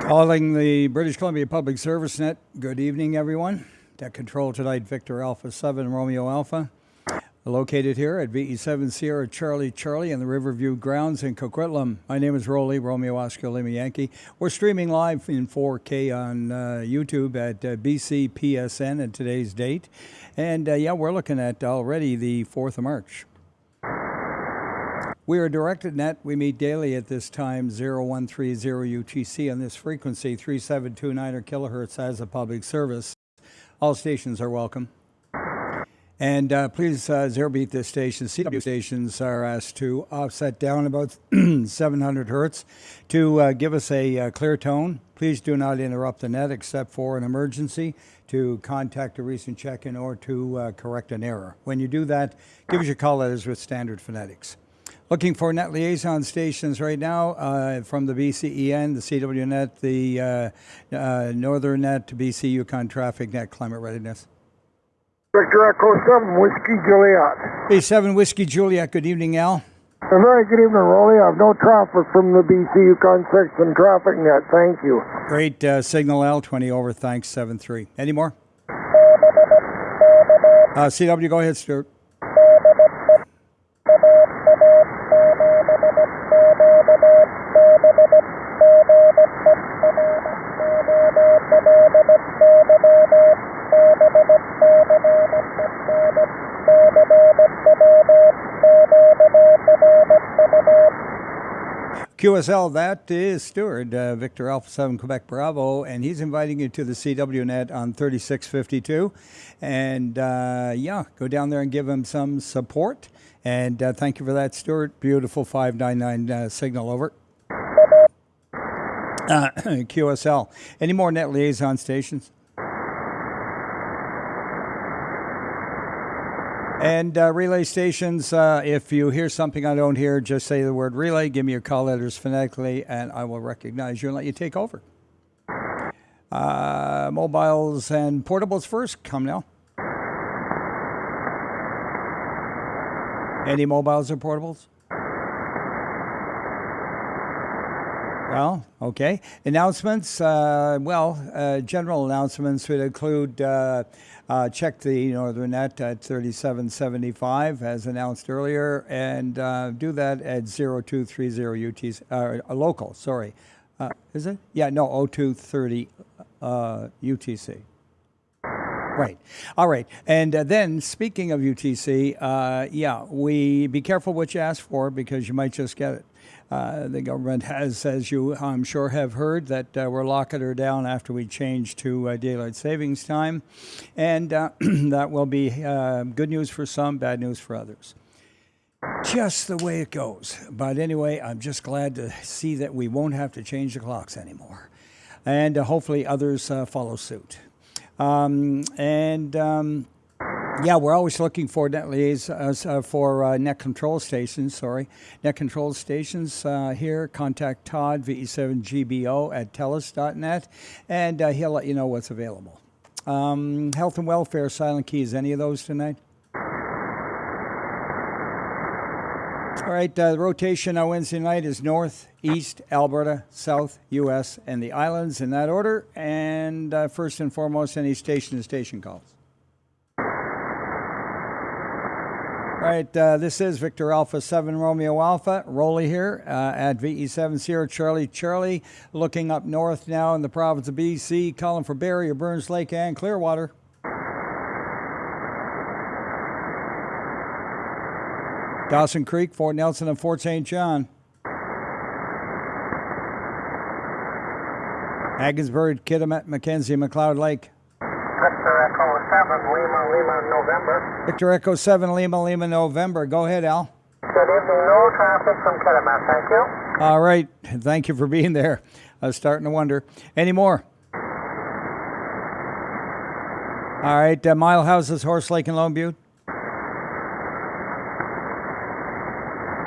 Calling the British Columbia Public Service Net. Good evening, everyone. Net control tonight, Victor Alpha 7 Romeo Alpha. Located here at VE7 Sierra Charlie Charlie in the Riverview grounds in Coquitlam. My name is Roly, Romeo Oscar Lima Yankee. We're streaming live in 4K on YouTube at BCPSN at today's date. And we're looking at already the 4th of March. We are directed net. We meet daily at this time, 0130 UTC on this frequency, 3729 kilohertz as a public service. All stations are welcome. And please zero beat this station. CW stations are asked to offset down about 700 hertz to give us a clear tone. Please do not interrupt the net except for an emergency, to contact a recent check-in, or to correct an error. When you do that, give us your call letters with standard phonetics. Looking for net liaison stations right now from the BCEN, the CW net, the Northern net, BC Yukon Traffic Net, Climate Readiness. Victor Echo 7, Whiskey Juliet. B7 Whiskey Juliet, good evening, Al. A very good evening, Roly. I have no traffic from the BC Yukon 6 and Traffic Net. Thank you. Great signal, Al. 20 over, thanks, 7-3. Any more? CW, go ahead, Stuart. QSL, that is Stuart, Victor Alpha 7 Quebec Bravo, and he's inviting you to the CW net on 3652. And go down there and give him some support. And thank you for that, Stuart. Beautiful 599 signal, over. QSL. Any more net liaison stations? And relay stations, if you hear something I don't hear, just say the word relay, give me your call letters phonetically, and I will recognize you and let you take over. Mobiles and portables first. Come now. Any mobiles or portables? Well, okay. Announcements. General announcements would include check the Northern net at 3775 as announced earlier, and do that at 0230 UTC, local, sorry. Is it? Yeah, no, 0230 UTC. Right. All right. And then, speaking of UTC, we be careful what you ask for, because you might just get it. The government has, as you I'm sure have heard, that we're locking her down after we change to daylight savings time. And that will be good news for some, bad news for others. Just the way it goes. But anyway, I'm just glad to see that we won't have to change the clocks anymore. And hopefully others follow suit. We're always looking for net net control stations. Net control stations here. Contact Todd, VE7GBO at TELUS.net, and he'll let you know what's available. Health and welfare, silent keys. Any of those tonight? All right, the rotation on Wednesday night is North, East, Alberta, South, U.S., and the islands in that order. And first and foremost, any station-to-station calls. All right, this is Victor Alpha 7 Romeo Alpha, Roly here at VE7 Sierra Charlie Charlie, looking up north now in the province of BC, calling for Barrie, Burns Lake, and Clearwater. Dawson Creek, Fort Nelson, and Fort St. John. Agginsburg, Kitimat, Mackenzie, McLeod Lake. Victor Echo 7, Lima, November. Victor Echo 7, Lima, November. Go ahead, Al. Good evening. No traffic from Kitimat. Thank you. All right. Thank you for being there. I was starting to wonder. Any more? All right. Mile Houses, Horse Lake, and Lone Butte.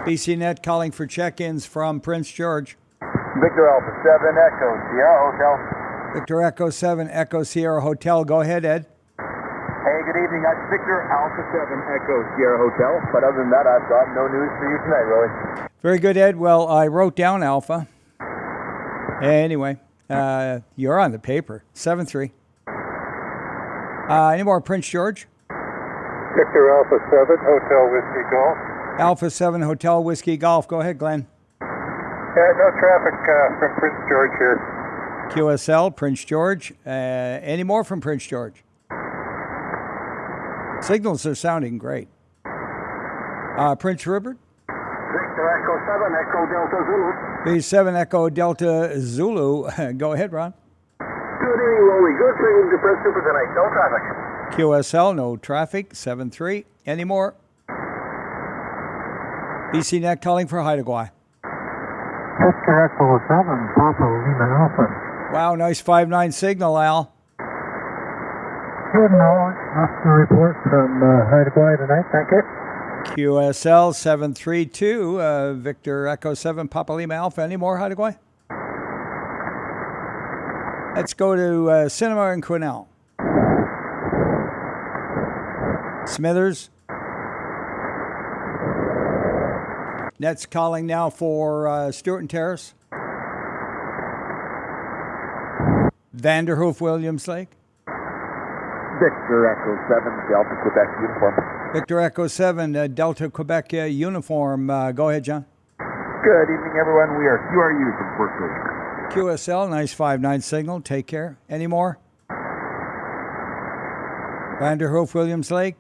BCNet calling for check-ins from Prince George. Victor Alpha 7, Echo Sierra Hotel. Victor Echo 7, Echo Sierra Hotel. Go ahead, Ed. Hey, good evening. That's Victor Alpha 7, Echo Sierra Hotel. But other than that, I've got no news for you tonight, Roly. Very good, Ed. Well, I wrote down Alpha. Anyway, You're on the paper. 7-3. Any more Prince George? Victor Alpha 7, Hotel Whiskey Golf. Alpha 7 Hotel Whiskey Golf. Go ahead, Glenn. No traffic from Prince George here. QSL, Prince George. Any more from Prince George? Signals are sounding great. Prince Rupert? Victor Echo 7, Echo Delta Zulu. B7 Echo Delta Zulu. Go ahead, Ron. Good evening, Roly. Good signal to Prince Rupert tonight. No traffic. QSL, no traffic. 7-3. Any more? BCNet calling for Haida Gwaii. Victor Echo 7, Papa Lima Alpha. Wow, nice 5-9 signal, Al. Good knowledge. That's the report from Haida Gwaii tonight. Thank you. QSL 732, Victor Echo 7, Papa Lima Alpha. Any more, Haida Gwaii? Let's go to Cinema and Quesnel. Smithers. Net's calling now for Stewart and Terrace. Vanderhoof, Williams Lake. Victor Echo 7, Delta Quebec uniform. Victor Echo 7, Delta Quebec uniform. Go ahead, John. Good evening, everyone. We are QRU from Fort Lee. QSL, nice 5-9 signal. Take care. Any more? Vanderhoof, Williams Lake.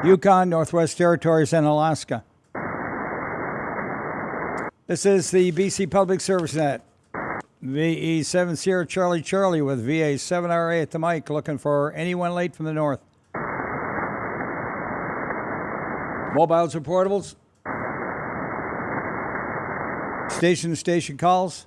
Yukon, Northwest Territories, and Alaska. This is the BC Public Service Net. VE7 Sierra Charlie Charlie with VA7RA at the mic, looking for anyone late from the north. Mobiles or portables? Station to station calls?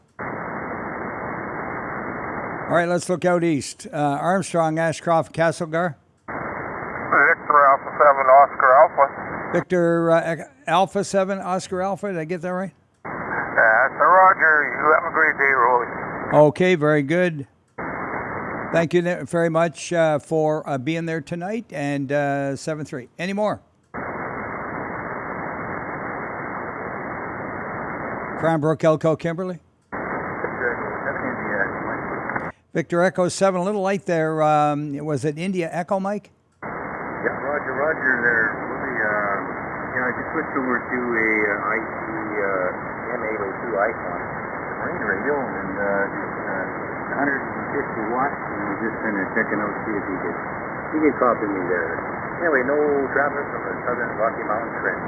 All right, let's look out east. Armstrong, Ashcroft, Castlegar. Victor Alpha 7, Oscar Alpha. Victor Alpha 7, Oscar Alpha. Did I get that right? So Roger, you have a great day, Roly. Okay, very good. Thank you very much for being there tonight. And 7-3. Any more? Cranbrook, Elko, Kimberley. Victor Echo 7, a little light there. Was it India Echo, Mike? Yeah, Roger there. Really, I just switched over to a IC M802 Icon marine radio, and 150 watts, and we're just kind of checking out, see if he could copy me there. Anyway, no traffic from the southern Rocky Mountain Trend,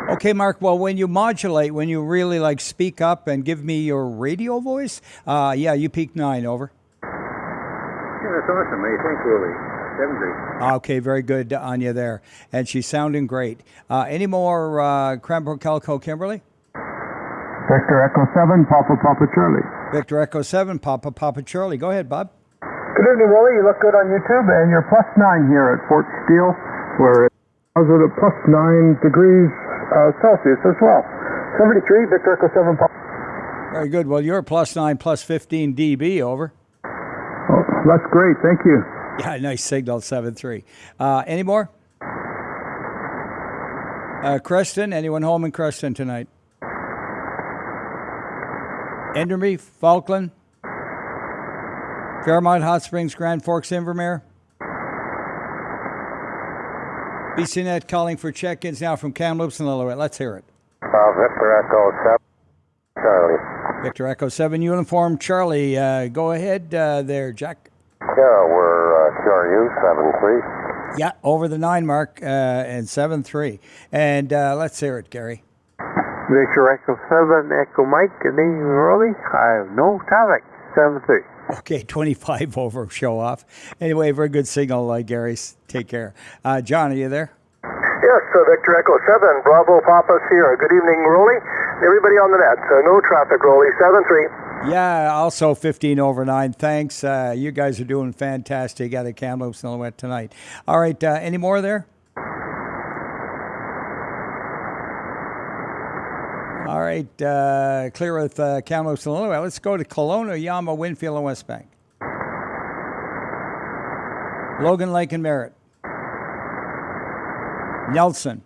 7-0. Okay, Mark, well, when you modulate, when you really like speak up and give me your radio voice, you peak 9, over. Yeah, that's awesome, mate. Thanks, Roly. 7-3. Okay, very good on you there. And she's sounding great. Any more Cranbrook, Elko, Kimberley? Victor Echo 7, Papa Charlie. Victor Echo 7, Papa Charlie. Go ahead, Bob. Good evening, Roly. You look good on YouTube, and you're +9 here at Fort Steele, where it's positive +9 degrees Celsius as well. 73, Victor Echo 7, Papa. Very good. Well, you're +9, +15 dB, over. Oh, that's great. Thank you. Yeah, nice signal, 7-3. Any more? Creston, anyone home in Creston tonight? Enderby, Falkland, Fairmont, Hot Springs, Grand Forks, Invermere. BCNet calling for check-ins now from Kamloops and Lillooet. Let's hear it. Victor Echo 7, Charlie. Victor Echo 7, uniform Charlie. Go ahead there, Jack. Yeah, we're QRU 7-3. Yeah, over the 9 mark and 7-3. And let's hear it, Gary. Victor Echo 7, Echo Mike, good evening, Roly. I have no traffic. 7-3. Okay, 25 over, show off. Anyway, very good signal, Gary. Take care. John, are you there? Yes, Victor Echo 7, Bravo Papa Sierra. Good evening, Roly. Everybody on the net. No traffic, Roly. 7-3. Yeah, also 15 over 9. Thanks. You guys are doing fantastic out of Kamloops and Lillooet tonight. All right, any more there? All right, clear with Kamloops and Lillooet. Let's go to Kelowna, Yama, Winfield, and West Bank. Logan Lake and Merritt. Nelson.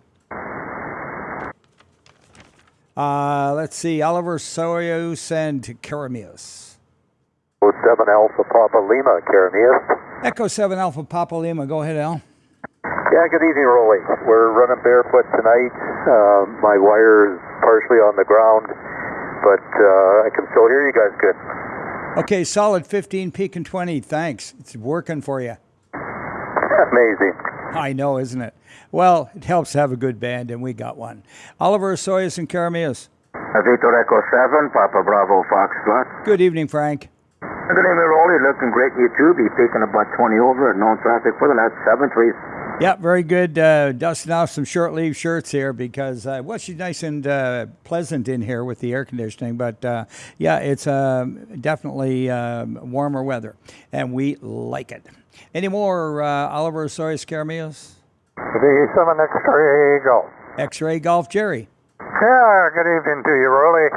Let's see, Oliver Soyuz and Karamius. 7 Alpha Papa Lima, Caramias. Echo 7 Alpha Papa Lima. Go ahead, Al. Yeah, good evening, Roly. We're running barefoot tonight. My wire is partially on the ground, but I can still hear you guys good. Okay, solid 15, peaking 20. Thanks. It's working for you. Amazing. I know, isn't it? Well, it helps to have a good band, and we got one. Oliver Soyuz and Karamias. Victor Echo 7, Papa Bravo Foxtrot. Good evening, Frank. Good evening, Roly. Looking great in YouTube. Be peaking about 20 over at no traffic for the last 7-3. Yeah, very good. Dusting off some short sleeve shirts here because, well, she's nice and pleasant in here with the air conditioning. But, yeah, it's definitely warmer weather, and we like it. Any more Oliver Soyuz Karamias? The 7 X-ray Golf. X-ray Golf, Jerry. Yeah, good evening to you, Roly.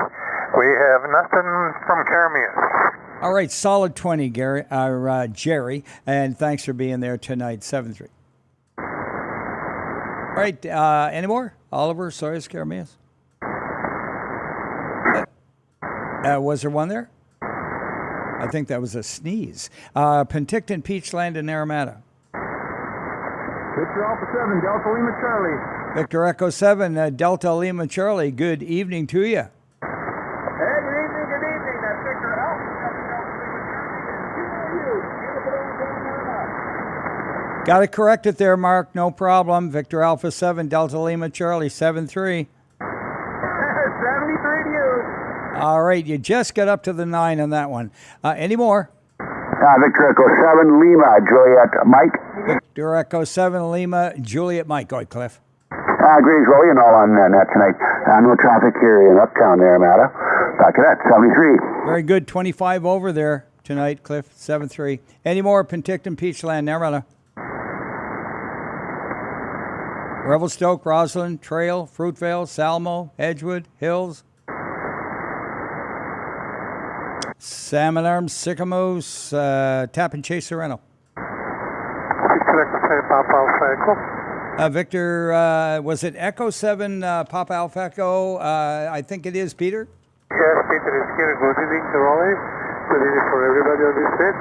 We have nothing from Caramias. All right, solid 20, Gary, Jerry, and thanks for being there tonight, 7-3. All right, any more? Oliver Soyuz Karamias? Was there one there? I think that was a sneeze. Penticton, Peachland, and Naramata. Victor Alpha 7, Delta Lima Charlie. Victor Echo 7, Delta Lima Charlie. Good evening to you. Hey, good evening, good evening. That's Victor Alpha 7, Delta Lima Charlie. Got to correct it there, Mark. No problem. Victor Alpha 7, Delta Lima Charlie, 7-3. 73 to you. All right, you just got up to the 9 on that one. Any more? Victor Echo 7, Lima, Juliet, Mike. Victor Echo 7, Lima, Juliet, Mike. Go ahead, Cliff. Greetings, Roly, and all on net tonight. No traffic here in Uptown Naramata. Back to that, 73. Very good. 25 over there tonight, Cliff, 7-3. Any more? Penticton, Peachland, Naramata. Revelstoke, Roslyn, Trail, Fruitvale, Salmo, Edgewood, Hills. Salmon Arms, Sycamores, Tap and Chase Sereno. Victor, was it Echo 7, Papa Alpha Echo? I think it is, Peter? Yes, Peter is here. Good evening to Roly. Good evening for everybody on this set.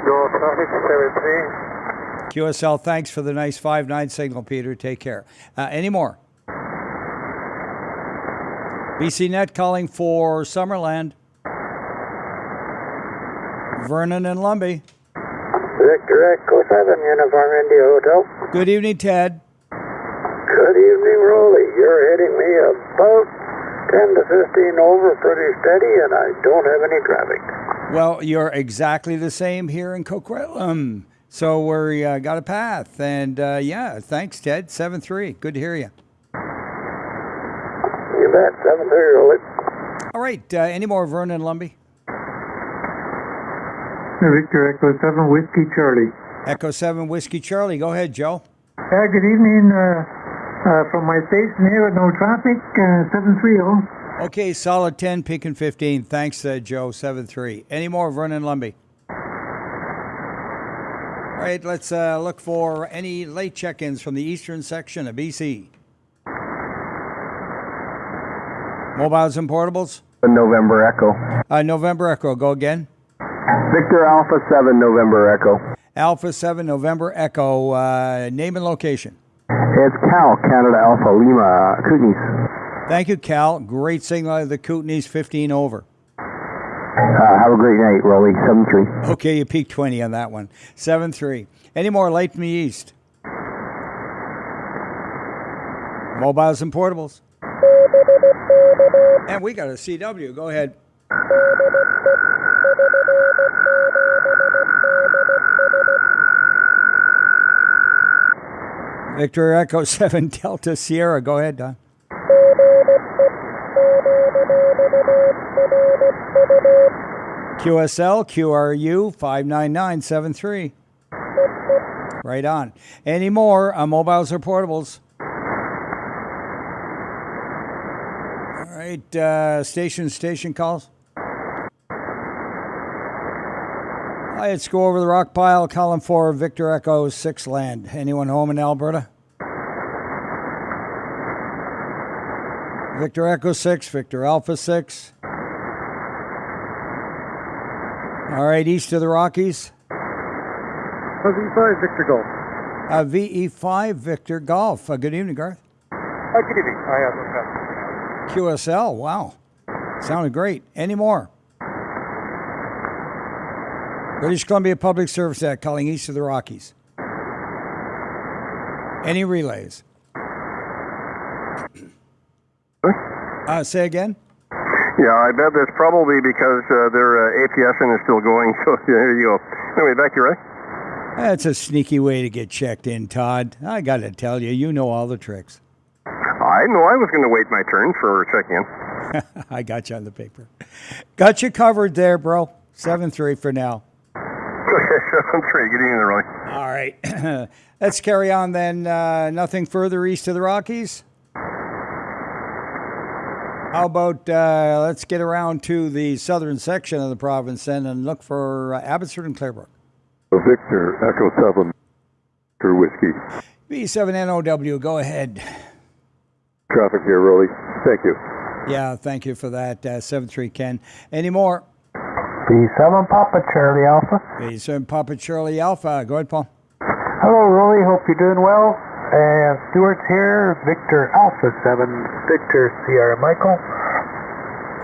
No traffic, 73. QSL, thanks for the nice 5-9 signal, Peter. Take care. Any more? BCNet calling for Summerland. Vernon and Lumbee. Victor Echo 7, Uniform India Hotel. Good evening, Ted. Good evening, Roly. You're hitting me about 10 to 15 over pretty steady, and I don't have any traffic. Well, you're exactly the same here in Coquitlam. So we got a path. And, yeah, thanks, Ted. 7-3. Good to hear you. You bet. 7-3, Roly. All right. Any more Vernon and Lumbee? Victor Echo 7, Whiskey Charlie. Echo 7, Whiskey Charlie. Go ahead, Joe. Good evening from my station here with no traffic, 730. Okay, solid 10, peaking 15. Thanks, Joe, 7-3. Any more Vernon Lumbee? All right, let's look for any late check-ins from the eastern section of BC. Mobiles and portables? November Echo. November Echo. Go again. Victor Alpha 7, November Echo. Alpha 7, November Echo. Name and location. It's Cal, Canada Alpha Lima, Kootenays. Thank you, Cal. Great signal out of the Kootenays, 15 over. Have a great night, Roly, 7-3. Okay, you peaked 20 on that one. 7-3. Any more late from the east? Mobiles and portables. And we got a CW. Go ahead. Victor Echo 7, Delta Sierra. Go ahead, Don. QSL, QRU, 59973. Right on. Any more mobiles or portables? All right, station calls. Let's go over the rock pile, column 4, Victor Echo 6 land. Anyone home in Alberta? Victor Echo 6, Victor Alpha 6. All right, east of the Rockies. V5, Victor Golf. VE5, Victor Golf. Good evening, Garth. Good evening. I have no traffic. QSL, wow. Sounded great. Any more? British Columbia Public Service Act calling east of the Rockies. Any relays? Say again? Yeah, I bet that's probably because their APSN is still going, so there you go. Anyway, back to you, Ray. That's a sneaky way to get checked in, Todd. I got to tell you, you know all the tricks. I know I was going to wait my turn for checking in. I got you on the paper. Got you covered there, bro. 7-3 for now. Okay, 7-3. Good evening, Roly. All right. Let's carry on then. Nothing further east of the Rockies? How about let's get around to the southern section of the province then and look for Abbotsford and Clarebrook. Victor, Echo 7, Victor Whiskey. B7NOW, go ahead. Traffic here, Roly. Thank you. Yeah, thank you for that. 7-3, Ken. Any more? B7 Papa Charlie Alpha. B7 Papa Charlie Alpha. Go ahead, Paul. Hello, Roly. Hope you're doing well. And Stuart's here. Victor Alpha 7, Victor Sierra Michael.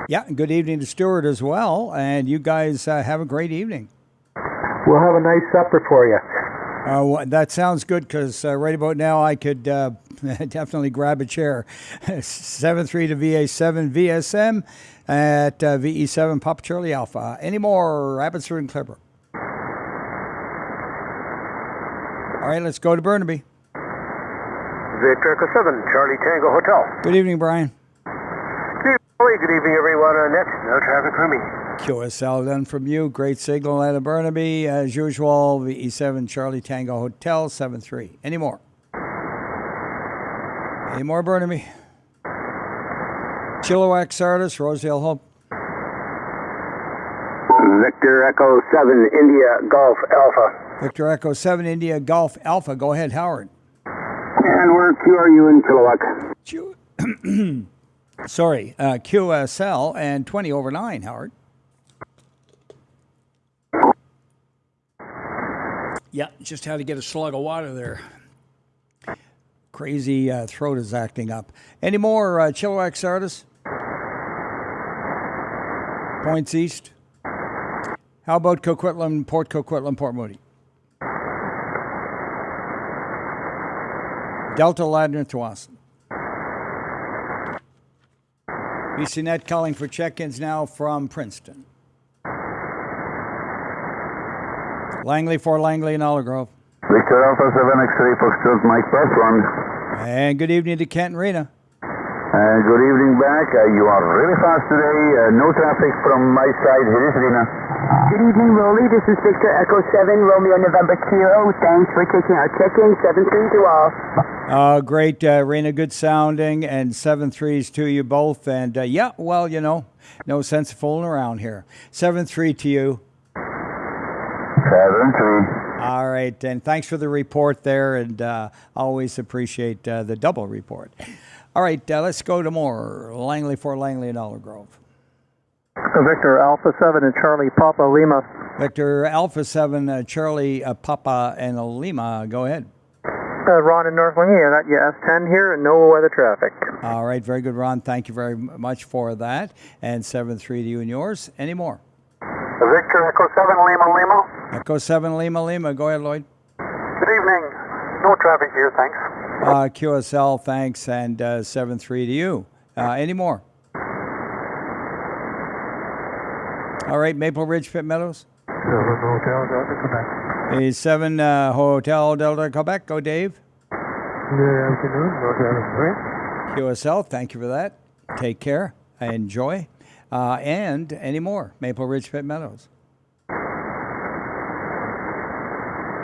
Yeah, good evening to Stuart as well. And you guys have a great evening. We'll have a nice supper for you. That sounds good because right about now I could definitely grab a chair. 7-3 to VA7 VSM at VE7 Papa Charlie Alpha. Any more Abbotsford and Clarebrook? All right, let's go to Burnaby. Victor Echo 7, Charlie Tango Hotel. Good evening, Brian. Good evening, everyone. Net, no traffic for me. QSL done from you. Great signal out of Burnaby. As usual, VE7 Charlie Tango Hotel, 7-3. Any more? Any more Burnaby? Chilliwack Sardis, Rosedale Hope. Victor Echo 7, India Golf Alpha. Victor Echo 7, India Golf Alpha. Go ahead, Howard. And where QRU in Chilliwack? QSL and 20 over 9, Howard. Yeah, just had to get a slug of water there. Crazy throat is acting up. Any more Chilliwack Sardis? Points East. How about Coquitlam, Port Coquitlam, Port Moody? Delta Ladner, Tsawwassen. BCNet calling for check-ins now from Princeton. Langley for Langley and Olive Grove. Victor Alpha 7X3 Foxtrot Mike Bus 1. And good evening to Kent and Rena. Good evening back. You are really fast today. No traffic from my side. Here is Rena. Good evening, Roly. This is Victor Echo 7, Romeo November Kilo. Thanks for taking our check-in. 7-3 to all. Great, Rena. Good sounding. And 7-3s to you both. And yeah, well, you know, no sense of fooling around here. 7-3 to you. 7-3. All right, and thanks for the report there, and always appreciate the double report. All right, let's go to more. Langley for Langley and Olive Grove. Victor Alpha 7 and Charlie Papa Lima. Victor Alpha 7, Charlie Papa and Lima. Go ahead. Ron in North Wing, I got you S10 here and no weather traffic. All right, very good, Ron. Thank you very much for that. And 7-3 to you and yours. Any more? Victor Echo 7 Lima Lima. Echo 7 Lima Lima. Go ahead, Lloyd. Good evening. No traffic here, thanks. QSL, thanks, and 7-3 to you. Any more? All right, Maple Ridge, Pitt Meadows. 7 Hotel Delta Quebec. A 7 Hotel Delta Quebec. Go, Dave. Good afternoon. No traffic. QSL, thank you for that. Take care. Enjoy. And any more? Maple Ridge, Pitt Meadows.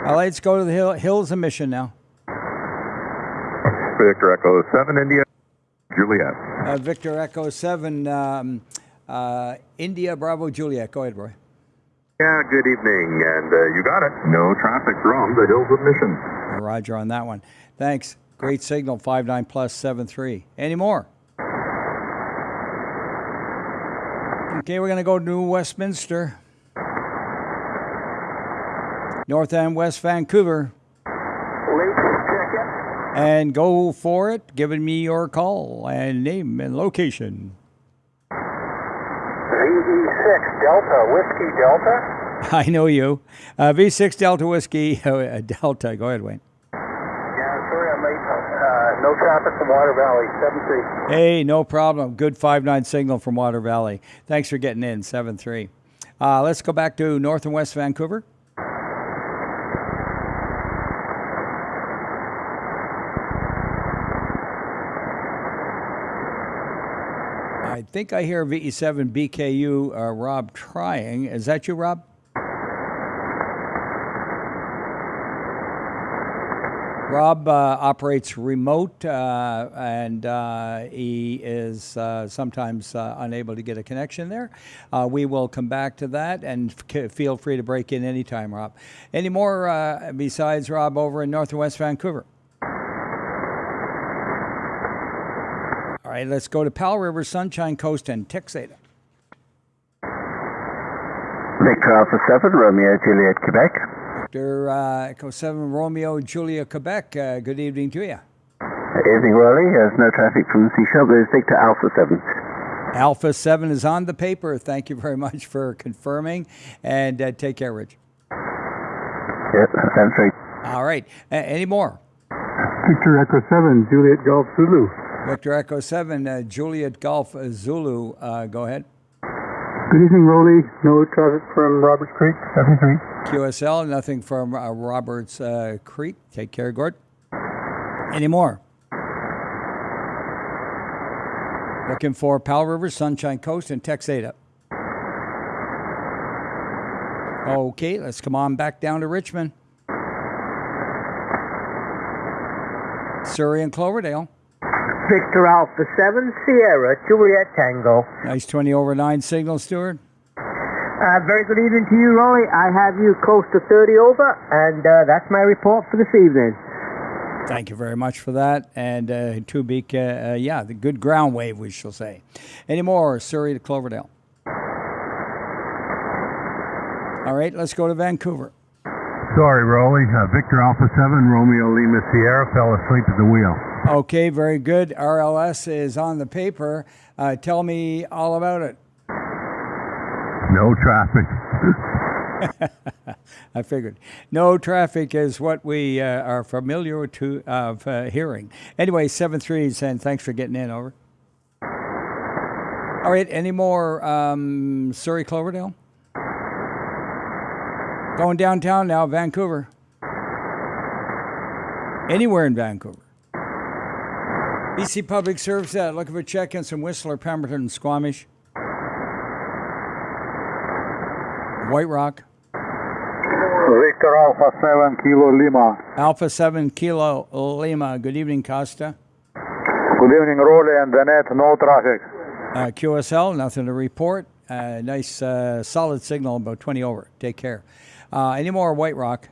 Let's go to the Hills of Mission now. Victor Echo 7 India Juliet. Victor Echo 7 India Bravo Juliet. Go ahead, Roy. Yeah, good evening, and you got it. No traffic from the Hills of Mission. Roger on that one. Thanks. Great signal, 5-9 plus 7-3. Any more? Okay, we're going to go to Westminster. North and West Vancouver. Late check-in. And go for it, giving me your call and name and location. VE6 Delta, Whiskey Delta. I know you. V6 Delta Whiskey Delta. Go ahead, Wayne. Yeah, sorry I'm late. No traffic from Water Valley, 7-3. Hey, no problem. Good 5-9 signal from Water Valley. Thanks for getting in, 7-3. Let's go back to North and West Vancouver. I think I hear VE7 BKU, Rob trying. Is that you, Rob? Rob operates remote, and he is sometimes unable to get a connection there. We will come back to that, and feel free to break in anytime, Rob. Any more besides Rob over in North and West Vancouver? All right, let's go to Powell River, Sunshine Coast, and Texada. Victor Alpha 7, Romeo Juliet, Quebec. Victor Echo 7, Romeo, Julia, Quebec. Good evening to you. Evening, Roly. There's no traffic from C Sharp. There's Victor Alpha 7. Alpha 7 is on the paper. Thank you very much for confirming. And take care, Rich. Yep, 7-3. All right. Any more? Victor Echo 7, Juliet Golf Zulu. Victor Echo 7, Juliet Golf Zulu. Go ahead. Good evening, Roly. No traffic from Roberts Creek, 73. QSL, nothing from Roberts Creek. Take care, Gord. Any more? Looking for Powell River, Sunshine Coast, and Texada. Okay, let's come on back down to Richmond. Surrey and Cloverdale. Victor Alpha 7, Sierra, Juliet Tango. Nice 20/9 signal, Stuart. Very good evening to you, Roly. I have you close to 30 over, and that's my report for this evening. Thank you very much for that. And Tubik, the good ground wave, we shall say. Any more, Surrey to Cloverdale? All right, let's go to Vancouver. Sorry, Roly. Victor Alpha 7, Romeo Lima Sierra, fell asleep at the wheel. Okay, very good. RLS is on the paper. Tell me all about it. No traffic. I figured. No traffic is what we are familiar to hearing. Anyway, 7-3, and thanks for getting in, over. All right, any more Surrey, Cloverdale? Going downtown now, Vancouver. Anywhere in Vancouver. BC Public Service, looking for check-ins from Whistler, Pemberton, and Squamish. White Rock. Victor Alpha 7, Kilo Lima. Alpha 7, Kilo Lima. Good evening, Costa. Good evening, Roly and Danette. No traffic. QSL, nothing to report. Nice, solid signal, about 20 over. Take care. Any more White Rock?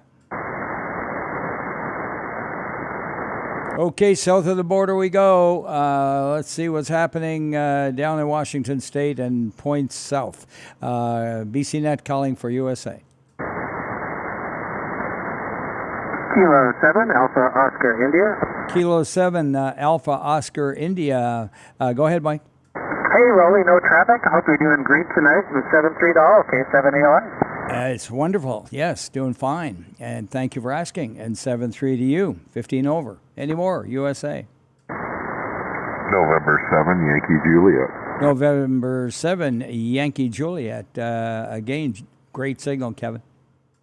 Okay, south of the border we go. Let's see what's happening down in Washington State and points south. BCNet calling for USA. Kilo 7, Alpha Oscar India. Kilo 7, Alpha Oscar India. Go ahead, Mike. Hey, Roly, no traffic. I hope you're doing great tonight. From 7-3 to all, K7AOI. It's wonderful. Yes, doing fine. And thank you for asking. And 7-3 to you, 15 over. Any more, USA? November 7, Yankee Juliet. November 7, Yankee Juliet. Again, great signal, Kevin.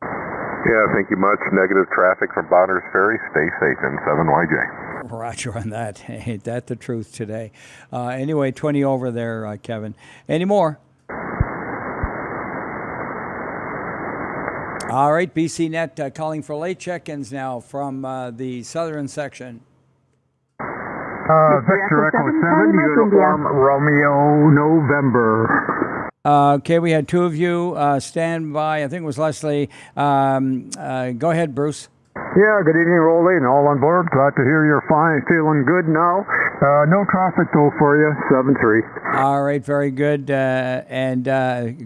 Yeah, thank you much. Negative traffic from Bonners Ferry. Stay safe in 7YJ. Roger on that. Ain't that the truth today? Anyway, 20 over there, Kevin. Any more? All right, BCNet calling for late check-ins now from the southern section. Victor Echo 7, Uniform Romeo November. Okay, we had two of you stand by. I think it was Leslie. Go ahead, Bruce. Yeah, good evening, Roly, and all on board. Glad to hear you're fine, feeling good now. No traffic though for you, 7-3. All right, very good. And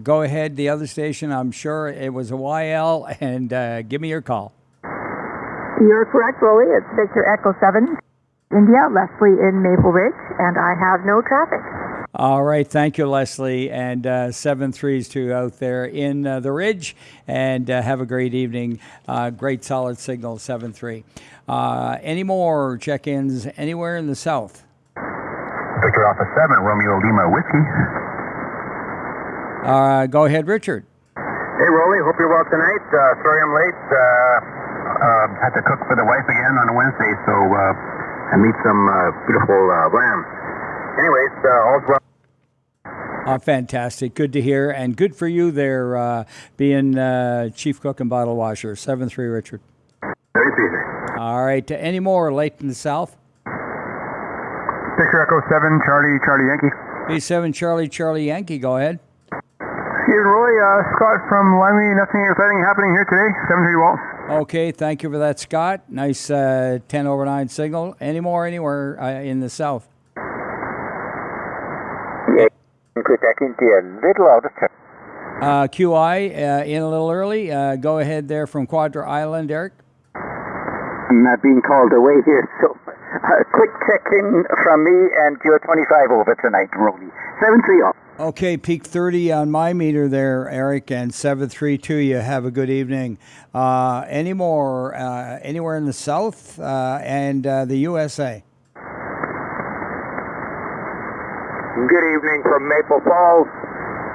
go ahead, the other station, I'm sure it was a YL, and give me your call. You're correct, Roly. It's Victor Echo 7, India, Leslie in Maple Ridge, and I have no traffic. All right, thank you, Leslie, and 7-3s to you out there in the Ridge, and have a great evening. Great solid signal, 7-3. Any more check-ins anywhere in the south? Victor Alpha 7, Romeo Lima Whiskey. Go ahead, Richard. Hey, Roly, hope you're well tonight. Sorry I'm late. Had to cook for the wife again on a Wednesday, so I meet some beautiful lamb. Anyways, all's well. Fantastic. Good to hear, and good for you there, being chief cook and bottle washer. 7-3, Richard. Very easy. All right, any more late in the south? Victor Echo 7, Charlie Yankee. B7 Charlie Yankee, go ahead. Stephen Roy, Scott from Limey. Nothing exciting happening here today. 7-3 Walt. Okay, thank you for that, Scott. Nice 10/9 signal. Any more anywhere in the south? Yeah, Quebec India, little out of turn. QI in a little early. Go ahead there from Quadra Island, Eric. I'm not being called away here, so quick check-in from me, and you're 25 over tonight, Roly. 7-3 off. Okay, peak 30 on my meter there, Eric, and 7-3 to you. Have a good evening. Any more anywhere in the south and the USA? Good evening from Maple Falls.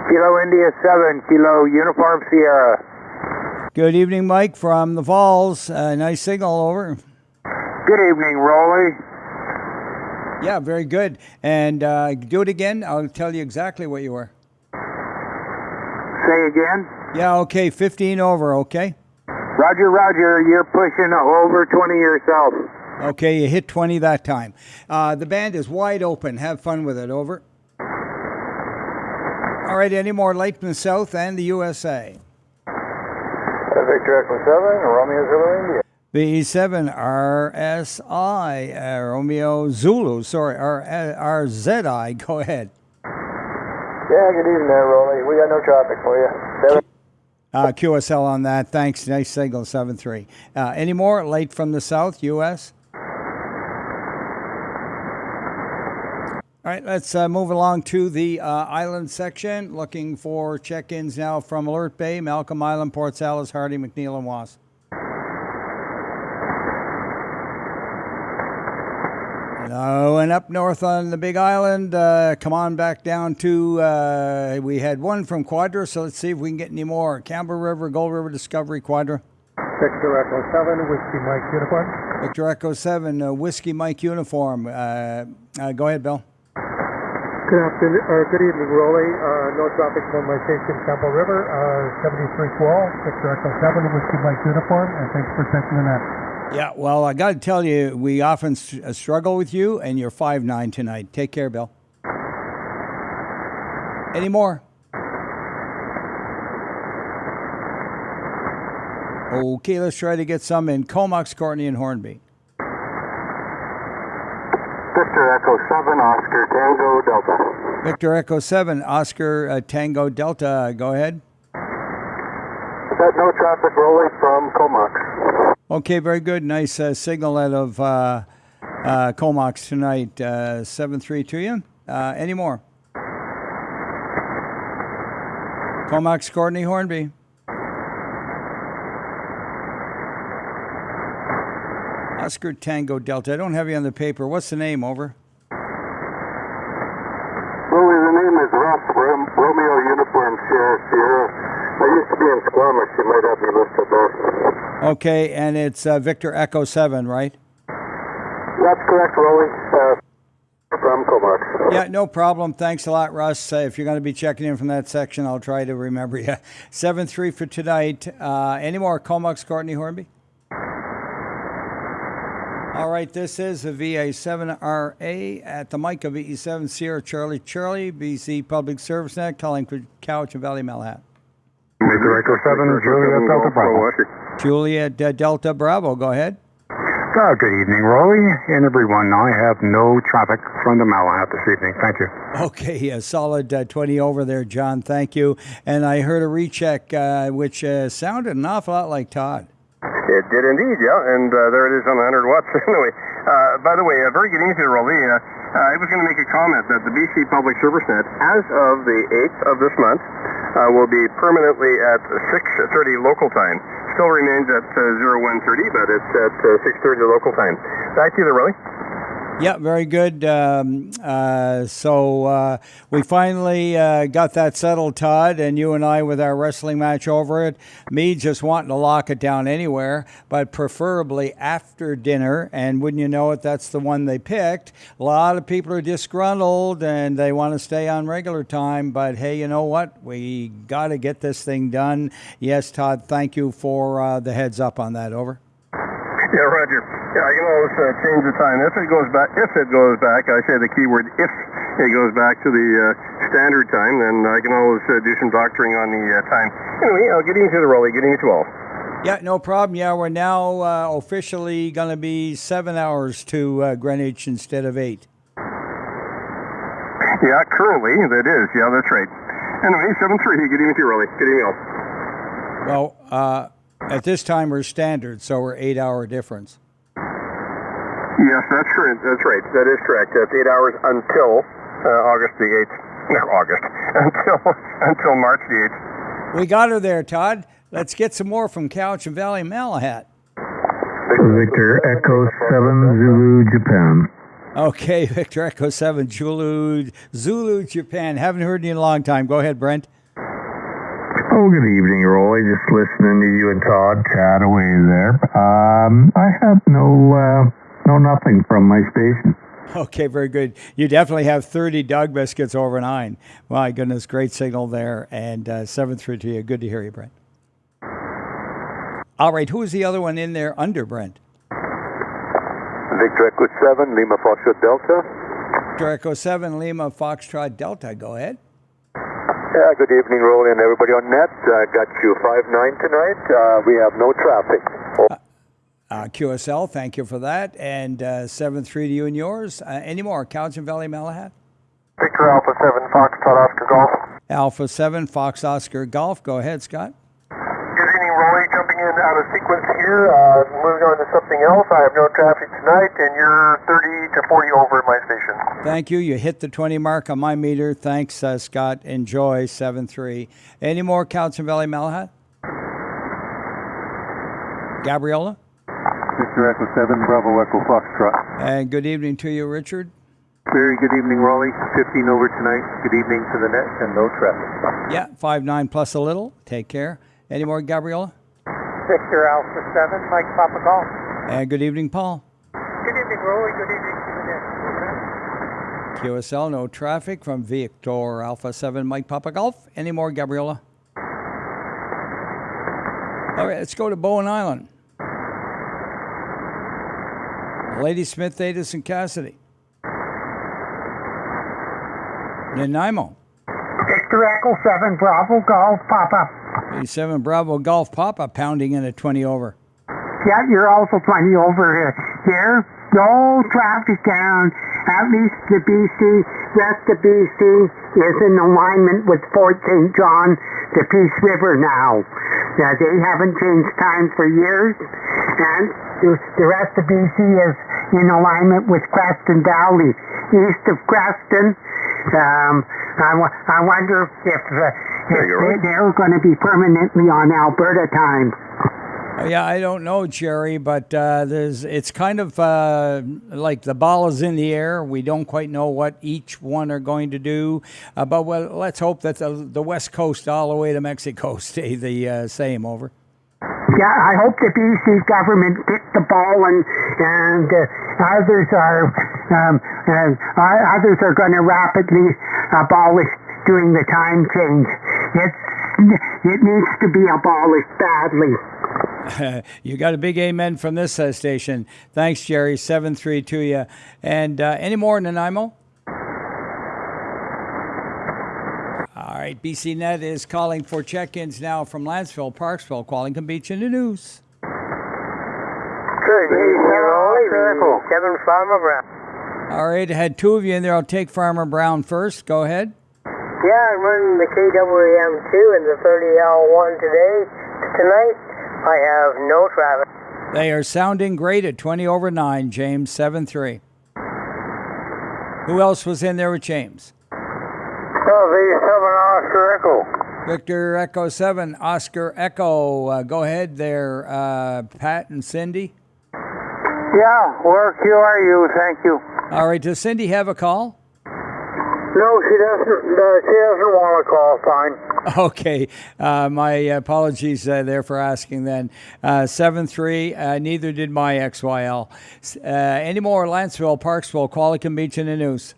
Kilo India 7, Kilo Uniform Sierra. Good evening, Mike, from the Falls. Nice signal, over. Good evening, Roly. Yeah, very good. And do it again. I'll tell you exactly what you were. Say again? Yeah, okay, 15 over, okay? Roger, you're pushing over 20 yourself. Okay, you hit 20 that time. The band is wide open. Have fun with it, over. All right, any more late in the south and the USA? Victor Echo 7, Romeo Zulu India. B7 RSI, Romeo Zulu, sorry, RZI, go ahead. Yeah, good evening there, Roly. We got no traffic for you. QSL on that, thanks, nice signal, 7-3. Any more late from the south, US? All right, let's move along to the island section. Looking for check-ins now from Alert Bay, Malcolm Island, Port Salas, Hardy, McNeil, and Was. No, and up north on the Big Island, come on back down to, we had one from Quadra, so let's see if we can get any more. Campbell River, Gold River, Discovery, Quadra. Victor Echo 7, Whiskey Mike Uniform. Victor Echo 7, Whiskey Mike Uniform. Go ahead, Bill. Good afternoon, or good evening, Roly. No traffic from my station, Campbell River. 73 Wall, Victor Echo 7, Whiskey Mike Uniform, and thanks for checking in that. Yeah, well, I got to tell you, we often struggle with you, and you're 5-9 tonight. Take care, Bill. Any more? Okay, let's try to get some in Comox, Courtney, and Hornby. Victor Echo 7, Oscar Tango Delta. Victor Echo 7, Oscar Tango Delta. Go ahead. Got no traffic, Roly, from Comox. Okay, very good. Nice signal out of Comox tonight. 7-3 to you. Any more? Comox, Courtney, Hornby. Oscar Tango Delta. I don't have you on the paper. What's the name, over? Roly, the name is Ross Romeo Uniform Sierra. I used to be in Squamish. You might have me listed there. Okay, and it's Victor Echo 7, right? That's correct, Roly. From Comox. Yeah, no problem. Thanks a lot, Russ. If you're going to be checking in from that section, I'll try to remember you. 7-3 for tonight. Any more Comox, Courtney, Hornby? All right, this is a VA7RA at the mic of VE7 Sierra Charlie, BC Public Service Net, calling for Couch and Valley Malhat. Victor Echo 7, Juliet Delta Bravo. Juliet Delta Bravo, go ahead. Good evening, Roly, and everyone. I have no traffic from the Malahat this evening. Thank you. Okay, a solid 20 over there, John. Thank you. And I heard a recheck, which sounded an awful lot like Todd. It did indeed, yeah, and there it is on 100 watts. Anyway, by the way, very good evening to Roly. I was going to make a comment that the BC Public Service Net, as of the 8th of this month, will be permanently at 6:30 local time. Still remains at 0130, but it's at 6:30 local time. Back to you there, Roly. Yeah, very good. So we finally got that settled, Todd, and you and I with our wrestling match over it. Me just wanting to lock it down anywhere, but preferably after dinner. And wouldn't you know it, that's the one they picked. A lot of people are disgruntled and they want to stay on regular time. But hey, you know what? We got to get this thing done. Yes, Todd, thank you for the heads up on that. Over. Yeah, Roger. Yeah, I can always change the time if it goes back. I say the keyword if it goes back to the standard time, then I can always do some doctoring on the time. Anyway, I'll get into the Roly. Getting you to all. Yeah, no problem. Yeah, we're now officially going to be 7 hours to Greenwich instead of 8. Yeah, currently that is. Yeah, that's right. Anyway, 7:3. Good evening to you, Roly. Good evening all. Well, at this time we're standard, so we're 8 hour difference. Yes, that's correct. That's right. That is correct. That's 8 hours until August the 8th. No, August. Until March the 8th. We got her there, Todd. Let's get some more from Couch and Valley Malahat. Victor Echo 7 Zulu, Japan. Okay, Victor Echo 7 Zulu, Japan. Haven't heard you in a long time. Go ahead, Brent. Oh, good evening, Roly. Just listening to you and Todd chat away there. I have no nothing from my station. Okay, very good. You definitely have 30 dog biscuits over 9. My goodness, great signal there. And 7-3 to you. Good to hear you, Brent. All right, who's the other one in there under Brent? Victor Echo 7, Lima Foxtrot Delta. Victor Echo 7, Lima Foxtrot Delta. Go ahead. Yeah, good evening, Roly, and everybody on net. Got you 5-9 tonight. We have no traffic. QSL, thank you for that. And 7-3 to you and yours. Any more? Couch and Valley Malahat? Victor Alpha 7, Foxtrot Oscar Golf. Alpha 7, Fox Oscar Golf. Go ahead, Scott. Good evening, Roly. Jumping in out of sequence here. Moving on to something else. I have no traffic tonight, and you're 30 to 40 over at my station. Thank you. You hit the 20 mark on my meter. Thanks, Scott. Enjoy 7-3. Any more Couch and Valley Malahat? Gabriella? Victor Echo 7, Bravo Echo Foxtrot. And good evening to you, Richard. Very good evening, Roly. 15 over tonight. Good evening to the net, and no traffic. Yeah, 5-9 plus a little. Take care. Any more, Gabriella? Victor Alpha 7, Mike Papa Golf. And good evening, Paul. Good evening, Roly. Good evening to the net. QSL, no traffic from Victor Alpha 7, Mike Papa Golf. Any more, Gabriella? All right, let's go to Bowen Island. Lady Smith, Davis, and Cassidy. Nanaimo. Victor Echo 7, Bravo Golf, Papa. 87 Bravo Golf Papa pounding in at 20 over. Yeah, you're also 20 over here. No traffic down. At least the BC, rest of BC is in alignment with Fort St. John, the Peace River now. They haven't changed time for years. And the rest of BC is in alignment with Creston Valley. East of Creston, I wonder if they're going to be permanently on Alberta time. Yeah, I don't know, Jerry, but it's kind of like the ball is in the air. We don't quite know what each one are going to do. But let's hope that the West Coast all the way to Mexico stay the same. Over. Yeah, I hope the BC government picked the ball and others are going to rapidly abolish during the time change. It needs to be abolished badly. You got a big amen from this station. Thanks, Jerry. 7-3 to you. And any more, Nanaimo? All right, BCNet is calling for check-ins now from Lanceville, Parksville, Qualicum Beach, and the news. Good evening, Roly. 7 Farmer Brown. All right, I had two of you in there. I'll take Farmer Brown first. Go ahead. Yeah, I'm running the KWM2 and the 30L1 tonight. I have no traffic. They are sounding great at 20 over 9, James, 7-3. Who else was in there with James? V7 Oscar Echo. Victor Echo 7, Oscar Echo. Go ahead there, Pat and Cindy. Yeah, where are you? Thank you. All right, does Cindy have a call? No, she doesn't. She doesn't want to call. Fine. Okay, my apologies there for asking then. 7-3, neither did my XYL. Any more Lanceville, Parksville, Qualicum Beach in the news?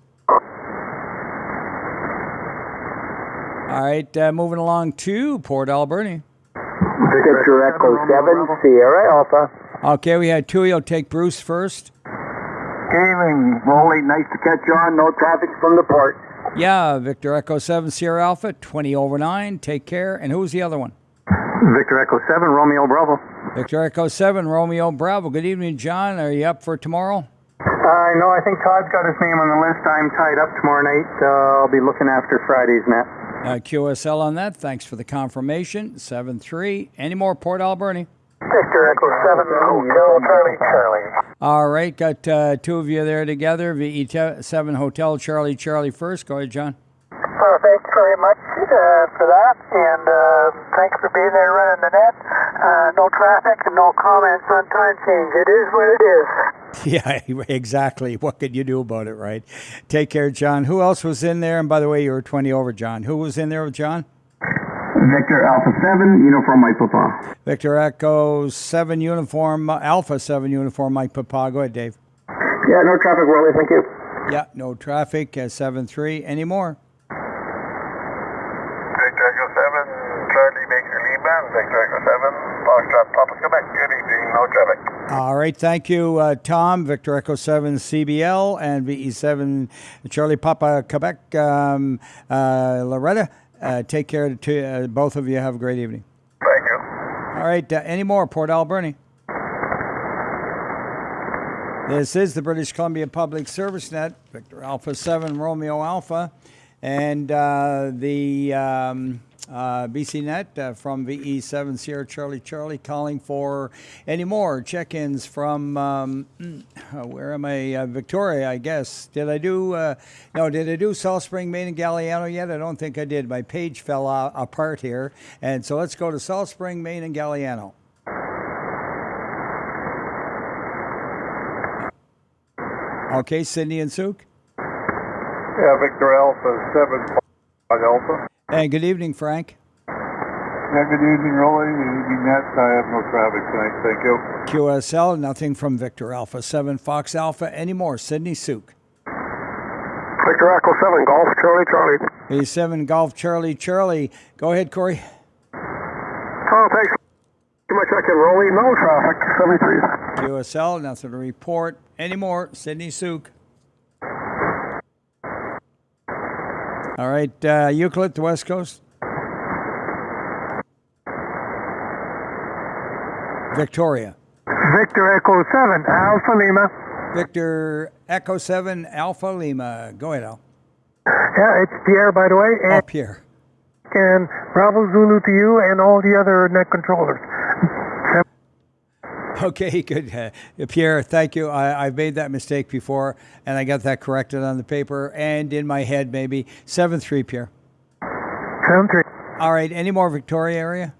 All right, moving along to Port Alberni. Victor Echo 7, Sierra Alpha. Okay, we had two. You'll take Bruce first. Good evening, Roly. Nice to catch you on. No traffic from the port. Yeah, Victor Echo 7, Sierra Alpha, 20 over 9. Take care. And who's the other one? Victor Echo 7, Romeo Bravo. Victor Echo 7, Romeo Bravo. Good evening, John. Are you up for tomorrow? No, I think Todd's got his name on the list. I'm tied up tomorrow night. I'll be looking after Friday's net. QSL on that. Thanks for the confirmation. 7-3. Any more Port Alberni? Victor Echo 7, Hotel Charlie. All right, got two of you there together. VE7 Hotel Charlie first. Go ahead, John. Thanks very much for that, and thanks for being there running the net. No traffic and no comments on time change. It is what it is. Yeah, exactly. What could you do about it, right? Take care, John. Who else was in there? And by the way, you were 20 over, John. Who was in there with John? Victor Alpha 7, Uniform Mike Papa. Victor Echo 7 Uniform, Alpha 7 Uniform Mike Papa. Go ahead, Dave. Yeah, no traffic, Roly. Thank you. Yeah, no traffic. 7-3. Any more? Victor Echo 7, Charlie Baker Lima, Victor Echo 7, Foxtrot Papa Quebec. Good evening, no traffic. All right, thank you, Tom. Victor Echo 7 CBL and VE7 Charlie Papa Quebec. Loretta, take care to both of you. Have a great evening. Thank you. All right, any more Port Alberni? This is the British Columbia Public Service Net, Victor Alpha 7 Romeo Alpha, and the BC Net from VE7 Sierra Charlie calling for any more check-ins from, where am I? Victoria, I guess. Did I do South Spring, Maine, and Galliano yet? I don't think I did. My page fell apart here. And so let's go to South Spring, Maine, and Galliano. Okay, Sydney and Souk. Yeah, Victor Alpha 7, Alpha. And good evening, Frank. Yeah, good evening, Roly. Good evening, Nat. I have no traffic tonight. Thank you. QSL, nothing from Victor Alpha 7, Fox Alpha anymore. Sydney Souk. Victor Echo 7, Golf Charlie. A7 Golf Charlie. Go ahead, Corey. Oh, thanks. Too much I can Roly. No traffic. 73. QSL, nothing to report anymore. Sydney Souk. All right, Euclid to West Coast. Victoria. Victor Echo 7, Alpha Lima. Victor Echo 7, Alpha Lima. Go ahead, Al. Yeah, it's Pierre, by the way. Oh, Pierre. And Bravo Zulu to you and all the other net controllers. Okay, good. Pierre, thank you. I've made that mistake before, and I got that corrected on the paper and in my head, maybe. 7-3, Pierre. 7-3. All right, any more Victoria area?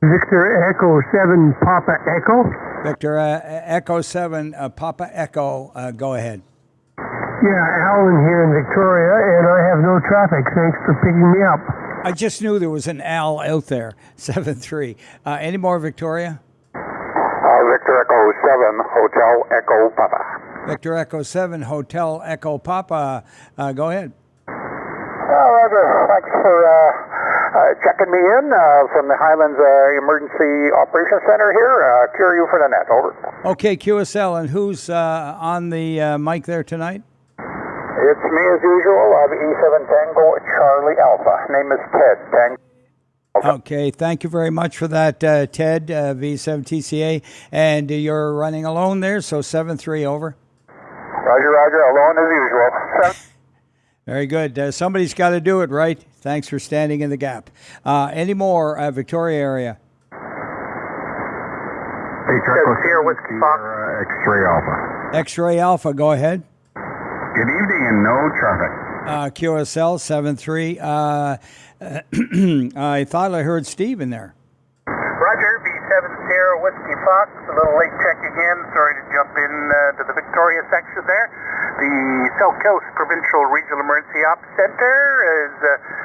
Victor Echo 7, Papa Echo. Victor Echo 7, Papa Echo. Go ahead. Yeah, Alan here in Victoria, and I have no traffic. Thanks for picking me up. I just knew there was an Al out there. 7-3. Any more Victoria? Victor Echo 7, Hotel Echo Papa. Victor Echo 7, Hotel Echo Papa. Go ahead. Roger. Thanks for checking me in from the Highlands Emergency Operations Center here. Cure you for the net. Over. Okay, QSL. And who's on the mic there tonight? It's me as usual. E7 Tango Charlie Alpha. Name is Ted. Okay, thank you very much for that, Ted, V7TCA. And you're running alone there, so 7-3, over. Roger, alone as usual. Very good. Somebody's got to do it, right? Thanks for standing in the gap. Any more, Victoria area? Here, Whiskey Fox. X-Ray Alpha. X-Ray Alpha, go ahead. Good evening and no traffic. QSL 7-3. I thought I heard Steve in there. Roger, B7 Sierra Whiskey Fox. A little late check again. Sorry to jump in to the Victoria section there. The South Coast Provincial Regional Emergency Ops Center has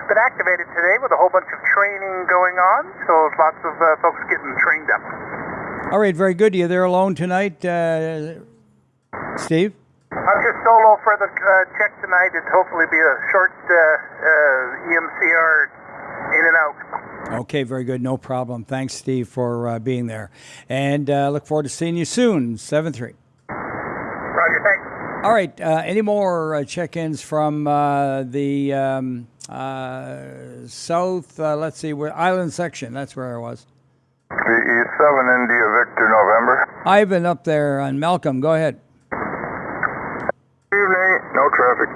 been activated today with a whole bunch of training going on. So lots of folks getting trained up. All right, very good. You there alone tonight, Steve? I'm just solo for the check tonight. It'll hopefully be a short EMCR in and out. Okay, very good. No problem. Thanks, Steve, for being there. And look forward to seeing you soon, 7-3. Roger, thanks. All right, any more check-ins from the south, let's see, island section. That's where I was. VE7 India Victor November. Ivan up there on Malcolm. Go ahead. Evening, no traffic.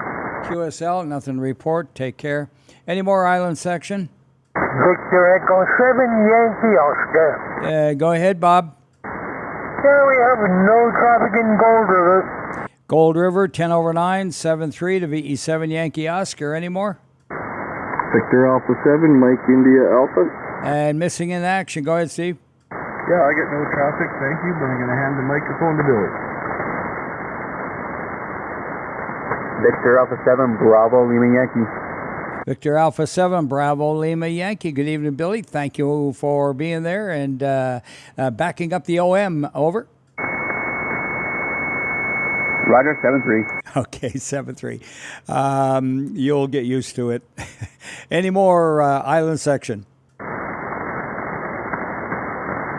QSL, nothing to report. Take care. Any more island section? Victor Echo 7 Yankee Oscar. Go ahead, Bob. Yeah, we have no traffic in Gold River. Gold River, 10 over 9, 7-3 to VE7 Yankee Oscar. Any more? Victor Alpha 7, Mike India Alpha. And missing in action. Go ahead, Steve. Yeah, I get no traffic, thank you, but I'm going to hand the microphone to Billy. Victor Alpha 7, Bravo, Lima Yankee. Victor Alpha 7, Bravo, Lima Yankee. Good evening, Billy. Thank you for being there and backing up the OM. Over. Roger, 7-3. Okay, 7-3. You'll get used to it. Any more island section?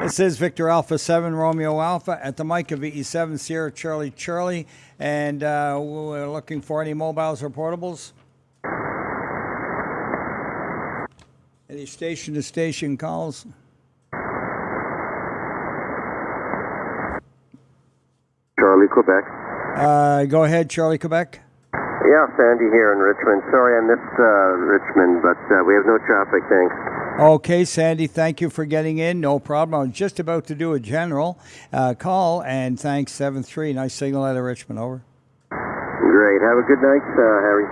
This is Victor Alpha 7, Romeo Alpha at the mic of VE7 Sierra Charlie, and we're looking for any mobiles or portables. Any station-to-station calls? Charlie, Quebec. Go ahead, Charlie, Quebec. Yeah, Sandy here in Richmond. Sorry I missed Richmond, but we have no traffic, thanks. Okay, Sandy, thank you for getting in. No problem. I was just about to do a general call, and thanks, 7-3. Nice signal out of Richmond. Over. Great. Have a good night, Harry.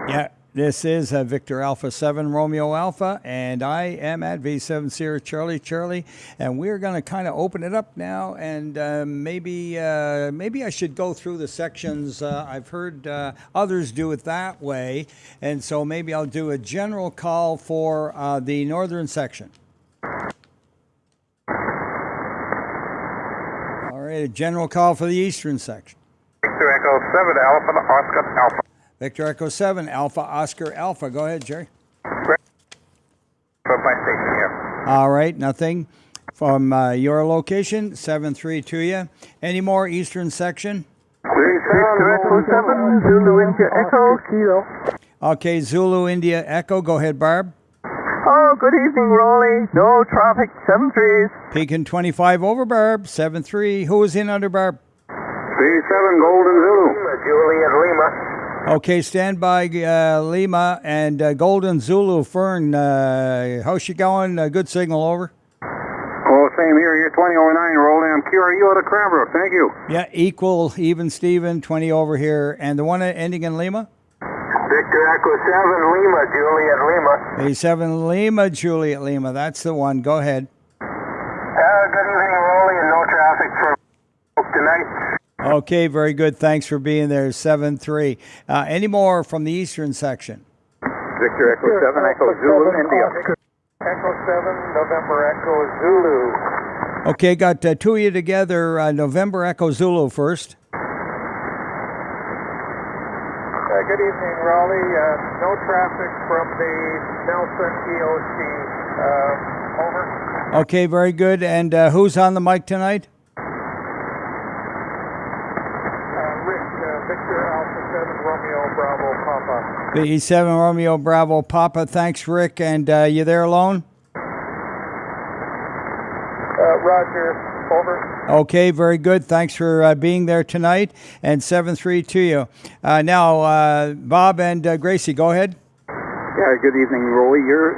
Yeah, this is Victor Alpha 7, Romeo Alpha, and I am at V7 Sierra Charlie, and we're going to kind of open it up now, and maybe I should go through the sections. I've heard others do it that way, and so maybe I'll do a general call for the northern section. All right, a general call for the eastern section. Victor Echo 7, Alpha, Oscar Alpha. Victor Echo 7, Alpha Oscar Alpha. Go ahead, Jerry. From my station here. All right, nothing from your location, 7-3 to you. Any more eastern section? Victor Echo 7, Zulu India Echo, Kilo. Okay, Zulu India Echo. Go ahead, Barb. Oh, good evening, Roly. No traffic, 7-3. Pekin 25 over, Barb, 7-3. Who was in under Barb? B7 Golden Zulu. Juliet Lima. Okay, stand by Lima and Golden Zulu. Fern, how's she going? Good signal, over. Oh, same here. You're 20 over 9, Roly. I'm QRU out of Cranbrook. Thank you. Yeah, equal, even, Steven, 20 over here. And the one ending in Lima? Victor Echo 7, Lima, Juliet Lima. A7 Lima, Juliet Lima. That's the one. Go ahead. Good evening, Roly, and no traffic for tonight. Okay, very good. Thanks for being there, 7-3. Any more from the eastern section? Victor Echo 7, Echo Zulu, India. Echo 7, November Echo Zulu. Okay, got two of you together. November Echo Zulu first. Good evening, Roly. No traffic from the Nelson EOC. Over. Okay, very good. And who's on the mic tonight? Victor Alpha 7, Romeo Bravo Papa. The E7 Romeo Bravo Papa. Thanks, Rick. And you there alone? Yeah, Roger. Over. Okay, very good. Thanks for being there tonight. And 7-3 to you. Now, Bob and Gracie, go ahead. Yeah, good evening, Roly. You're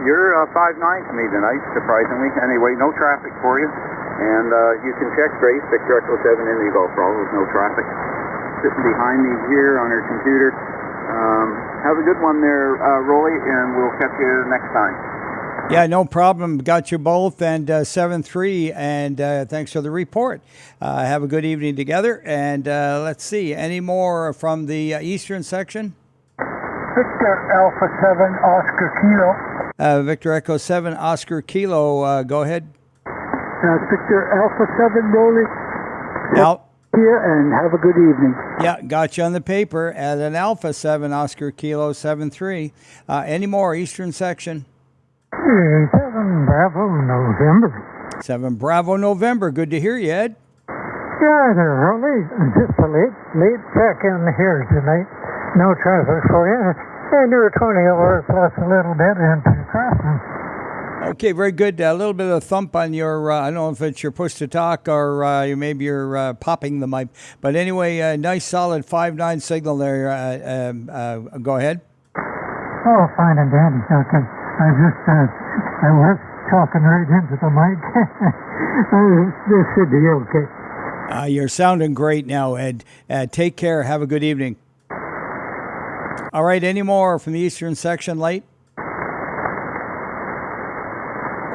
5-9 to me tonight, surprisingly. Anyway, no traffic for you. And you can check Grace, Victor Echo 7 Indigo for all. There's no traffic. Sitting behind me here on her computer. Have a good one there, Roly, and we'll catch you next time. Yeah, no problem. Got you both, and 7-3, and thanks for the report. Have a good evening together, and let's see, any more from the eastern section? Victor Alpha 7 Oscar Kilo. Victor Echo 7, Oscar Kilo, go ahead. Victor Alpha 7 Roly. Now, Here, and have a good evening. yeah, got you on the paper at an Alpha 7, Oscar Kilo 7-3. Any more eastern section? 7 Bravo November. 7 Bravo November. Good to hear you, Ed. Yeah, there, Roly. Just a late check-in here tonight. No traffic for you. And you're 20 over plus a little bit into crossing. Okay, very good. A little bit of thump on your, I don't know if it's your push to talk or maybe you're popping the mic. But anyway, nice solid 5-9 signal there. Go ahead. Oh, fine and dandy. Okay. I was talking right into the mic. This should be okay. You're sounding great now, Ed. Take care. Have a good evening. All right, any more from the eastern section, late? All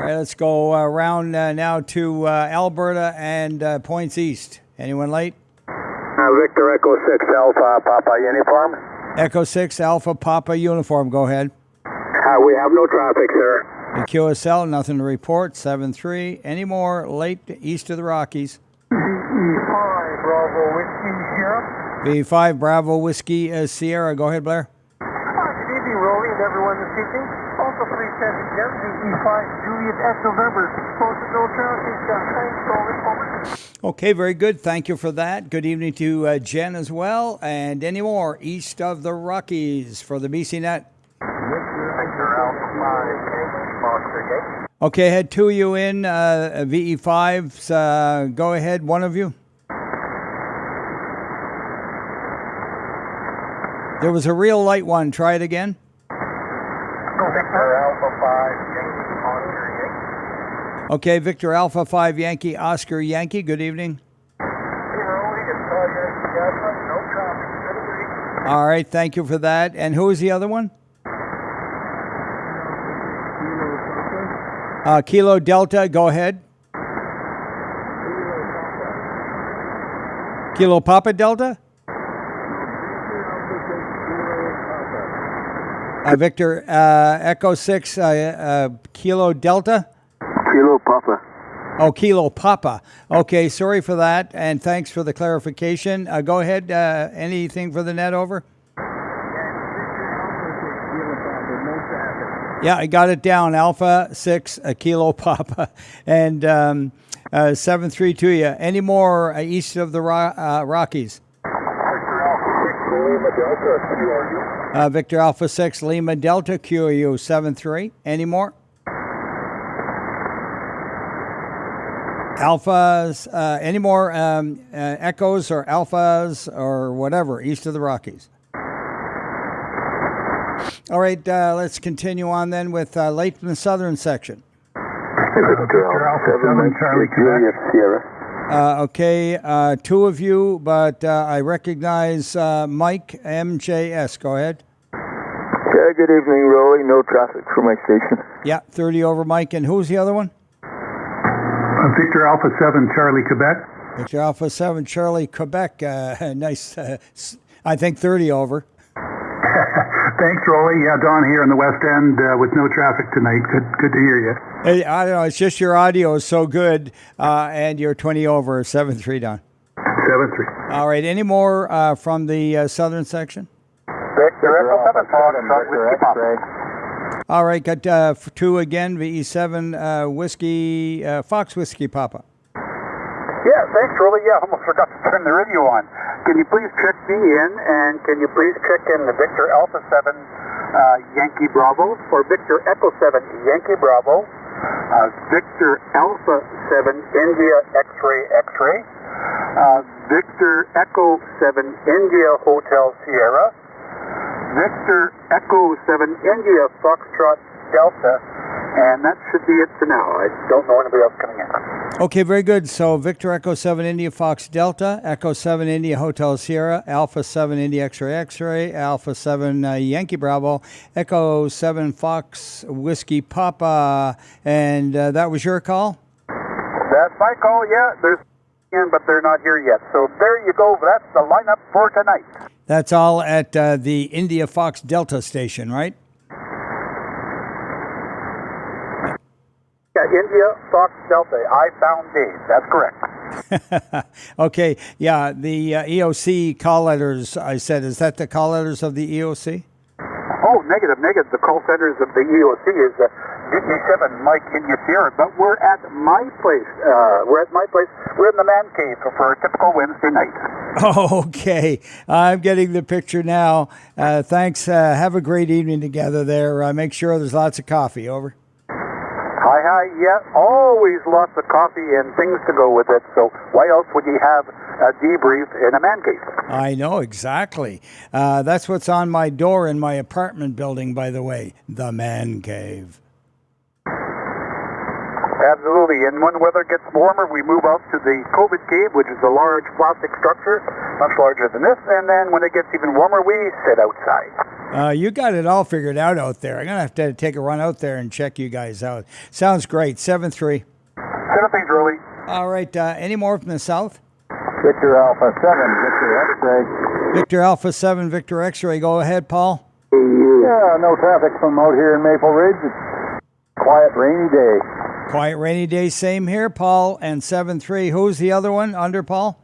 right, let's go around now to Alberta and points east. Anyone late? Victor Echo 6 Alpha Papa Uniform. Echo 6 Alpha Papa Uniform. Go ahead. We have no traffic, sir. The QSL, nothing to report. 7-3. Any more late east of the Rockies? V5 Bravo Whiskey Sierra. V5 Bravo Whiskey Sierra. Go ahead, Blair. Good evening, Roly, and everyone this evening. Also, please send again V5 Juliet F November. Posted no traffic. Thanks, Roly. Over. Okay, very good. Thank you for that. Good evening to Jen as well. And any more east of the Rockies for the BCNet? Okay, had two of you in, VE5s. Go ahead, one of you. There was a real light one. Try it again. Victor Alpha 5 Yankee Oscar Yankee. Okay, Victor Alpha 5 Yankee Oscar Yankee. Good evening. Hey, Roly, it's Yankee Alpha. No traffic. All right, thank you for that. And who was the other one? Kilo Delta, go ahead. Kilo Papa Delta? Victor Echo 6 Kilo Delta? Kilo Papa. Oh, Kilo Papa. Okay, sorry for that, and thanks for the clarification. Go ahead, anything for the net over? Yeah, I got it down. Alpha 6 Kilo Papa, and 7-3 to you. Any more east of the Rockies? Victor Alpha 6 Lima Delta QU 7-3. Any more? Alphas, any more echoes or alphas or whatever east of the Rockies? All right, let's continue on then with late in the southern section. Victor Alpha 7 Charlie Quebec Sierra. Okay, two of you, but I recognize Mike MJS. Go ahead. Yeah, good evening, Roly. No traffic for my station. Yeah, 30 over Mike. And who's the other one? Victor Alpha 7 Charlie Quebec. Victor Alpha 7 Charlie Quebec. Nice. I think 30 over. Thanks, Roly. Yeah, Don here on the west end with no traffic tonight. Good to hear you. Hey, I don't know. It's just your audio is so good, and you're 20 over. 7-3, Don. 7-3. All right. Any more from the southern section? Victor Echo 7 Victor X-ray. All right. Got two again. VE7 whiskey Fox Whiskey Papa. Yeah, thanks, Roly. Yeah, almost forgot to turn the radio on. Can you please check me in, and can you please check in the Victor Alpha 7 Yankee Bravo for Victor Echo 7 Yankee Bravo, Victor Alpha 7 India X-ray X-ray. Victor Echo 7 India Hotel Sierra. Victor Echo 7 India Foxtrot Delta. And that should be it for now. I don't know anybody else coming in. Okay, very good. So Victor Echo 7 India Fox Delta, Echo 7 India Hotel Sierra, Alpha 7 India X-ray X-ray, Alpha 7 Yankee Bravo, Echo 7 Fox Whiskey Papa, and that was your call? That's my call, yeah. There's in, but they're not here yet. So there you go. That's the lineup for tonight. That's all at the India Fox Delta station, right? Yeah, India Fox Delta. I found Dave. That's correct. Okay, yeah, the EOC call letters, I said, is that the call letters of the EOC? Oh, negative. The call centers of the EOC is DG7 Mike India Sierra, but we're at my place. We're in the man cave for a typical Wednesday night. Okay, I'm getting the picture now. Thanks. Have a great evening together there. Make sure there's lots of coffee. Over. Hi, yeah, always lots of coffee and things to go with it, so why else would you have a debrief in a man cave? I know, exactly. That's what's on my door in my apartment building, by the way, the man cave. Absolutely, and when weather gets warmer, we move out to the COVID cave, which is a large plastic structure, much larger than this, and then when it gets even warmer, we sit outside. You got it all figured out there. I'm going to have to take a run out there and check you guys out. Sounds great. 7-3. 7-3, Roly. All right. Any more from the south? Victor Alpha 7, Victor X-ray. Victor Alpha 7, Victor X-ray. Go ahead, Paul. Yeah, no traffic from out here in Maple Ridge. It's a quiet, rainy day. Quiet, rainy day. Same here, Paul. And 7-3. Who's the other one under Paul?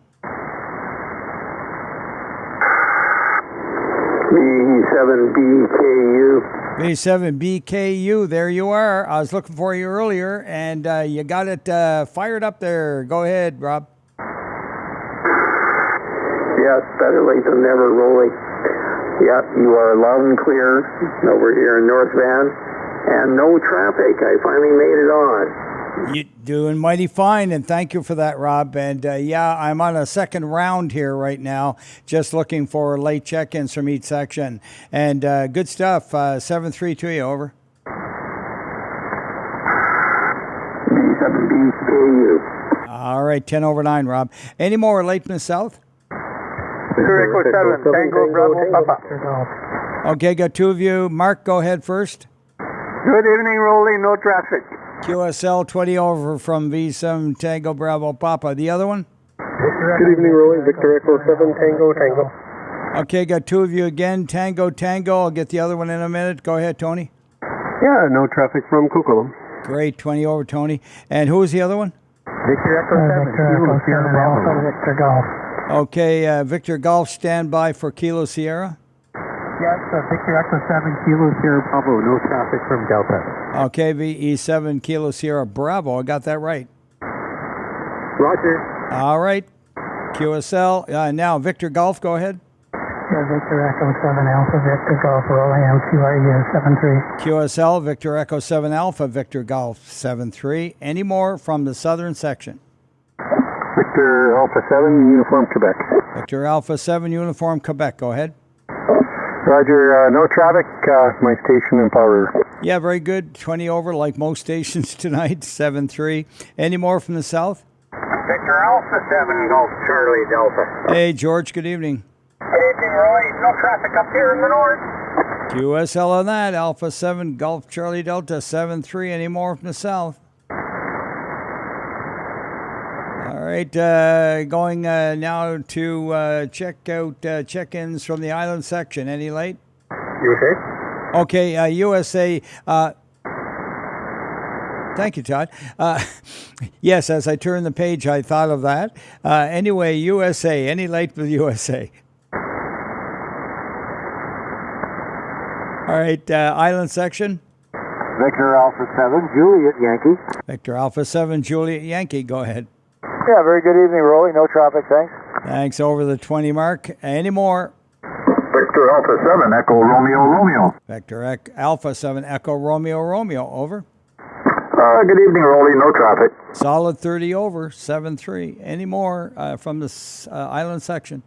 B7BKU. B7BKU, there you are. I was looking for you earlier, and you got it fired up there. Go ahead, Rob. Yes, better late than never, Roly. Yeah, you are loud and clear over here in North Van, and no traffic. I finally made it on. You're doing mighty fine, and thank you for that, Rob. And yeah, I'm on a second round here right now, just looking for late check-ins from each section. And good stuff. 7-3 to you, over. B7BKU. All right, 10/9, Rob. Any more late in the south? Echo 7, Tango Bravo Papa. Okay, got two of you. Mark, go ahead first. Good evening, Roly. No traffic. QSL 20 over from V7 Tango Bravo Papa. The other one? Good evening, Roly. Victor Echo 7, Tango Tango. Okay, got two of you again. Tango Tango. I'll get the other one in a minute. Go ahead, Tony. Yeah, no traffic from Kukulum. Great, 20 over, Tony. And who was the other one? Victor Echo 7, Kilo Sierra Bravo. Victor Golf. Okay, Victor Golf, stand by for Kilo Sierra. Yes, Victor Echo 7, Kilo Sierra Bravo. No traffic from Delta. Okay, VE7 Kilo Sierra Bravo. I got that right. Roger. All right. QSL. Now, Victor Golf, go ahead. Yeah, Victor Echo 7 Alpha, Victor Golf, Roly, MQRU 7-3. QSL, Victor Echo 7 Alpha, Victor Golf 7-3. Any more from the southern section? Victor Alpha 7, Uniform Quebec. Victor Alpha 7, Uniform Quebec. Go ahead. Roger, no traffic, my station in Powder. Yeah, very good. 20 over, like most stations tonight. 7-3. Any more from the south? Victor Alpha 7, Golf Charlie Delta. Hey, George, good evening. Good evening, Roy. No traffic up here in the north. QSL on that. Alpha 7, Golf Charlie Delta 7-3. Any more from the south? All right, going now to check out check-ins from the island section. Any late? USA? Okay, USA. Thank you, Todd. Yes, as I turned the page, I thought of that. Anyway, USA. Any late with USA? All right, island section. Victor Alpha 7, Juliet Yankee. Victor Alpha 7, Juliet Yankee. Go ahead. Yeah, very good evening, Roly. No traffic, thanks. Thanks, over the 20 mark. Any more? Victor Alpha 7, Echo Romeo Romeo. Victor Alpha 7, Echo Romeo Romeo. Over. Good evening, Roly. No traffic. Solid 30 over, 7-3. Any more from the island section?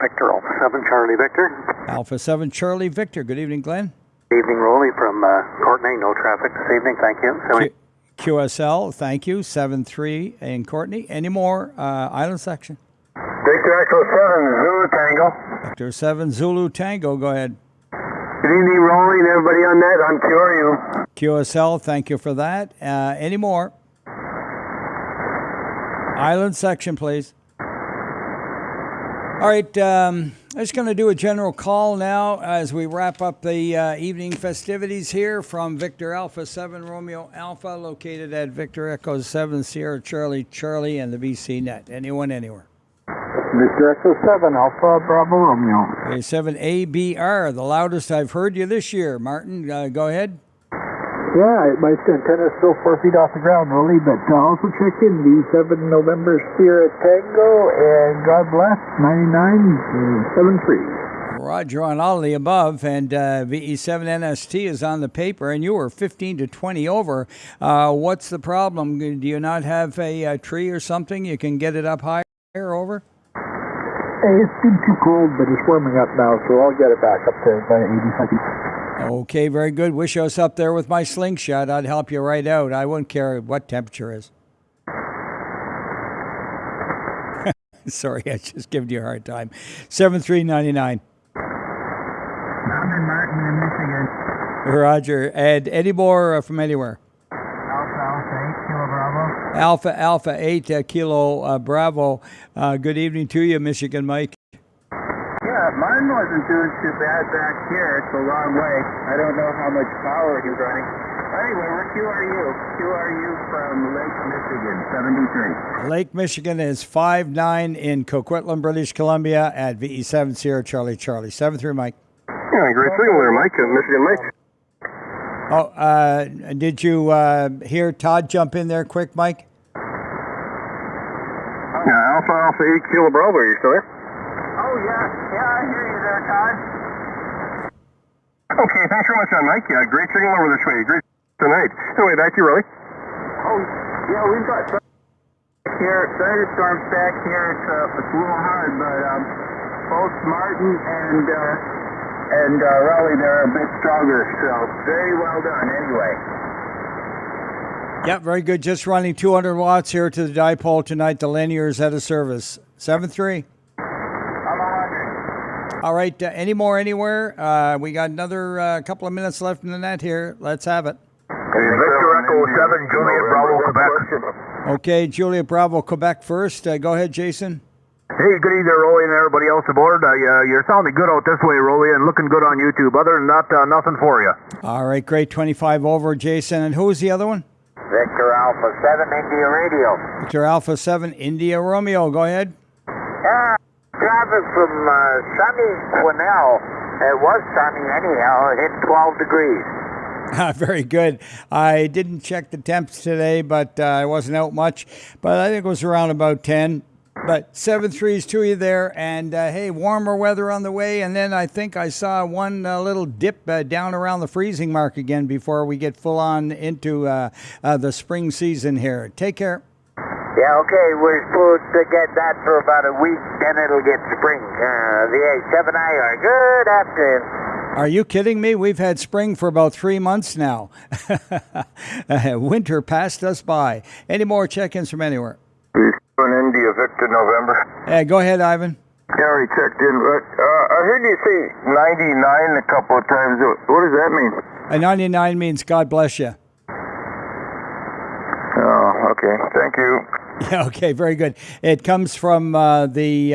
Victor Alpha 7 Charlie Victor. Alpha 7 Charlie Victor. Good evening, Glenn. Good evening, Roly from Courtney. No traffic this evening. Thank you. QSL, thank you, 7-3 in Courtney. Any more island section? Victor Echo 7 Zulu Tango. Victor 7 Zulu Tango, go ahead. Good evening, Roly, and everybody on net. I'm QRU. QSL, thank you for that. Any more? Island section, please. All right, I'm just going to do a general call now as we wrap up the evening festivities here from Victor Alpha 7 Romeo Alpha, located at Victor Echo 7 Sierra Charlie Charlie and the BC Net. Anyone, anywhere? Victor Echo 7 Alpha Bravo Romeo. Okay, 7ABR, the loudest I've heard you this year. Martin, go ahead. Yeah, my antenna is still 4 feet off the ground, Roly, but also check in the 7 November Sierra Tango, and God bless, 9973. Roger on all of the above, and VE7NST is on the paper, and you were 15 to 20 over. What's the problem? Do you not have a tree or something? You can get it up higher over? It's been too cold, but it's warming up now, so I'll get it back up to about 80 seconds. Okay, very good. Wish us up there with my slingshot. I'd help you right out. I wouldn't care what temperature is. Sorry, I just giving you a hard time. 7399. I'm in Martin in Michigan. Roger. And any more from anywhere? Alpha 8 Kilo Bravo. Alpha 8 Kilo Bravo. Good evening to you, Michigan Mike. Yeah, mine wasn't doing too bad back here. It's a long way. I don't know how much power he's running. Anyway, where QRU? QRU from Lake Michigan, 73. Lake Michigan is 5-9 in Coquitlam, British Columbia at VE7 Sierra Charlie Charlie. 7-3, Mike. Yeah, great signal there, Mike. Michigan Mike. Oh, did you hear Todd jump in there quick, Mike? Yeah, Alpha 8 Kilo Bravo. Are you still there? Oh, yeah. Yeah, I hear you there, Todd. Okay, thanks very much, Mike. Yeah, great signal over this way. Great tonight. Anyway, back to you, Roly. Oh, yeah, we've got thunderstorms back here. It's a little hard, but both Martin and Roly, they're a bit stronger, so very well done anyway. Yeah, very good. Just running 200 watts here to the dipole tonight. The linear is out of service. 7-3. I'm 100. All right, any more anywhere? We got another couple of minutes left in the net here. Let's have it. Victor Echo 7, Juliet Bravo, Quebec. Okay, Juliet Bravo, Quebec first. Go ahead, Jason. Hey, good evening, Roly, and everybody else aboard. You're sounding good out this way, Roly, and looking good on YouTube. Other than that, nothing for you. All right, great. 25 over, Jason. And who was the other one? Victor Alpha 7 India Radio. Victor Alpha 7 India Romeo. Go ahead. Driving from sunny Quesnel. It was sunny anyhow. It hit 12 degrees. Very good. I didn't check the temps today, but I wasn't out much. But I think it was around about 10. But 7-3s to you there. And, hey, warmer weather on the way. And then I think I saw one little dip down around the freezing mark again before we get full on into the spring season here. Take care. Yeah, okay, we're supposed to get that for about a week, then it'll get spring. The 7IR, good afternoon. Are you kidding me? We've had spring for about 3 months now. Winter passed us by. Any more check-ins from anywhere? In India, Victor November. Go ahead, Ivan. Yeah, already checked in. I heard you say 99 a couple of times. What does that mean? A 99 means God bless you. Oh, okay. Thank you. Yeah, okay, very good. It comes from the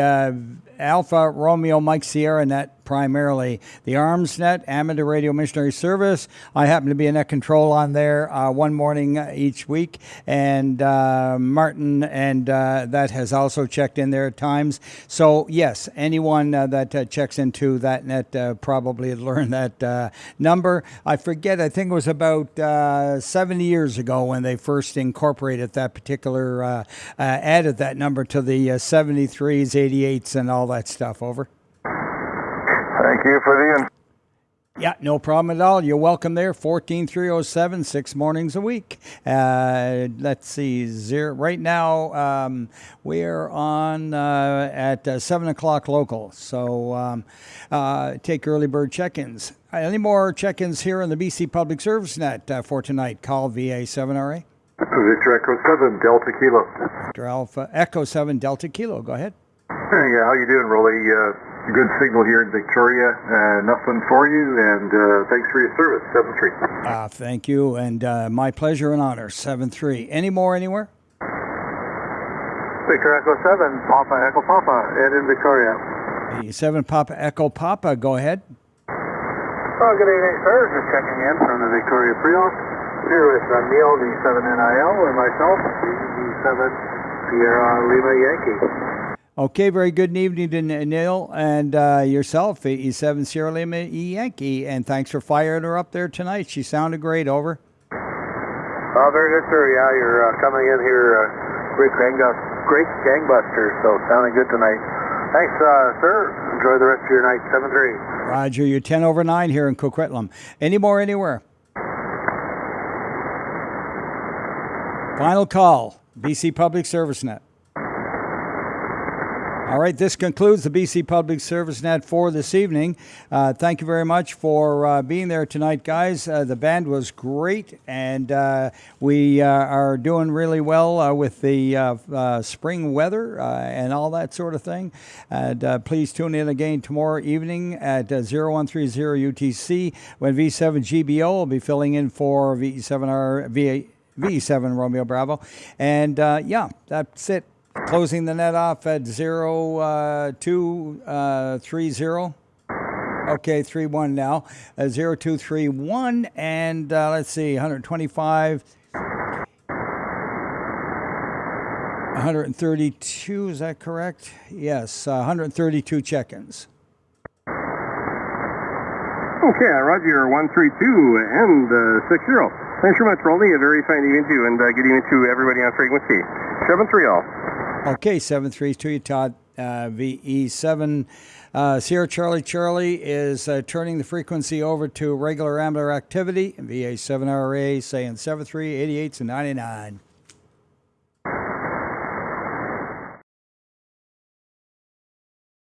Alpha Romeo Mike Sierra net, primarily the ARMS net, Amateur Radio Missionary Service. I happen to be a net control on there one morning each week, and Martin and that has also checked in there at times. So yes, anyone that checks into that net probably learned that number. I forget, I think it was about 70 years ago when they first incorporated that particular, added that number to the 73s, 88s, and all that stuff. Over. Thank you for the Yeah, no problem at all. You're welcome there. 14307, 6 mornings a week. Let's see, right now we're on at 7 o'clock local. So take early bird check-ins. Any more check-ins here on the BC Public Service Net for tonight? Call VA7RA. Victor Echo 7, Delta Kilo. Victor Alpha Echo 7 Delta Kilo. Go ahead. Yeah, how you doing, Roly? Good signal here in Victoria. Nothing for you, and thanks for your service, 7-3. Thank you, and my pleasure and honor, 7-3. Any more anywhere? Victor Echo 7, Papa Echo Papa, and in Victoria. 7 Papa Echo Papa, go ahead. Oh, good evening, sir. Just checking in from the Victoria Pre-Op. Here with Neil, the 7NIL, and myself, the 7 Sierra Lima Yankee. Okay, very good evening to Neil and yourself, E7 Sierra Lima Yankee, and thanks for firing her up there tonight. She sounded great, over. Oh, very good, sir. Yeah, you're coming in here, great gangbusters, so sounding good tonight. Thanks, sir. Enjoy the rest of your night, 7-3. Roger, you're 10 over 9 here in Coquitlam. Any more anywhere? Final call, BC Public Service Net. All right, this concludes the BC Public Service Net for this evening. Thank you very much for being there tonight, guys. The band was great, and we are doing really well with the spring weather and all that sort of thing. And please tune in again tomorrow evening at 0130 UTC when V7GBO will be filling in for VE7 Romeo Bravo. And yeah, that's it. Closing the net off at 0230. Okay, 31 now. 0231, and let's see, 125, 132, is that correct? Yes, 132 check-ins. Okay, Roger, you're 132 and 60. Thanks very much, Roly. A very fine evening to you, and good evening to everybody on frequency. 7-3 all. Okay, 7-3 to you, Todd. VE7 Sierra Charlie is turning the frequency over to regular ambler activity. VA7RA saying 73, 88, and 99.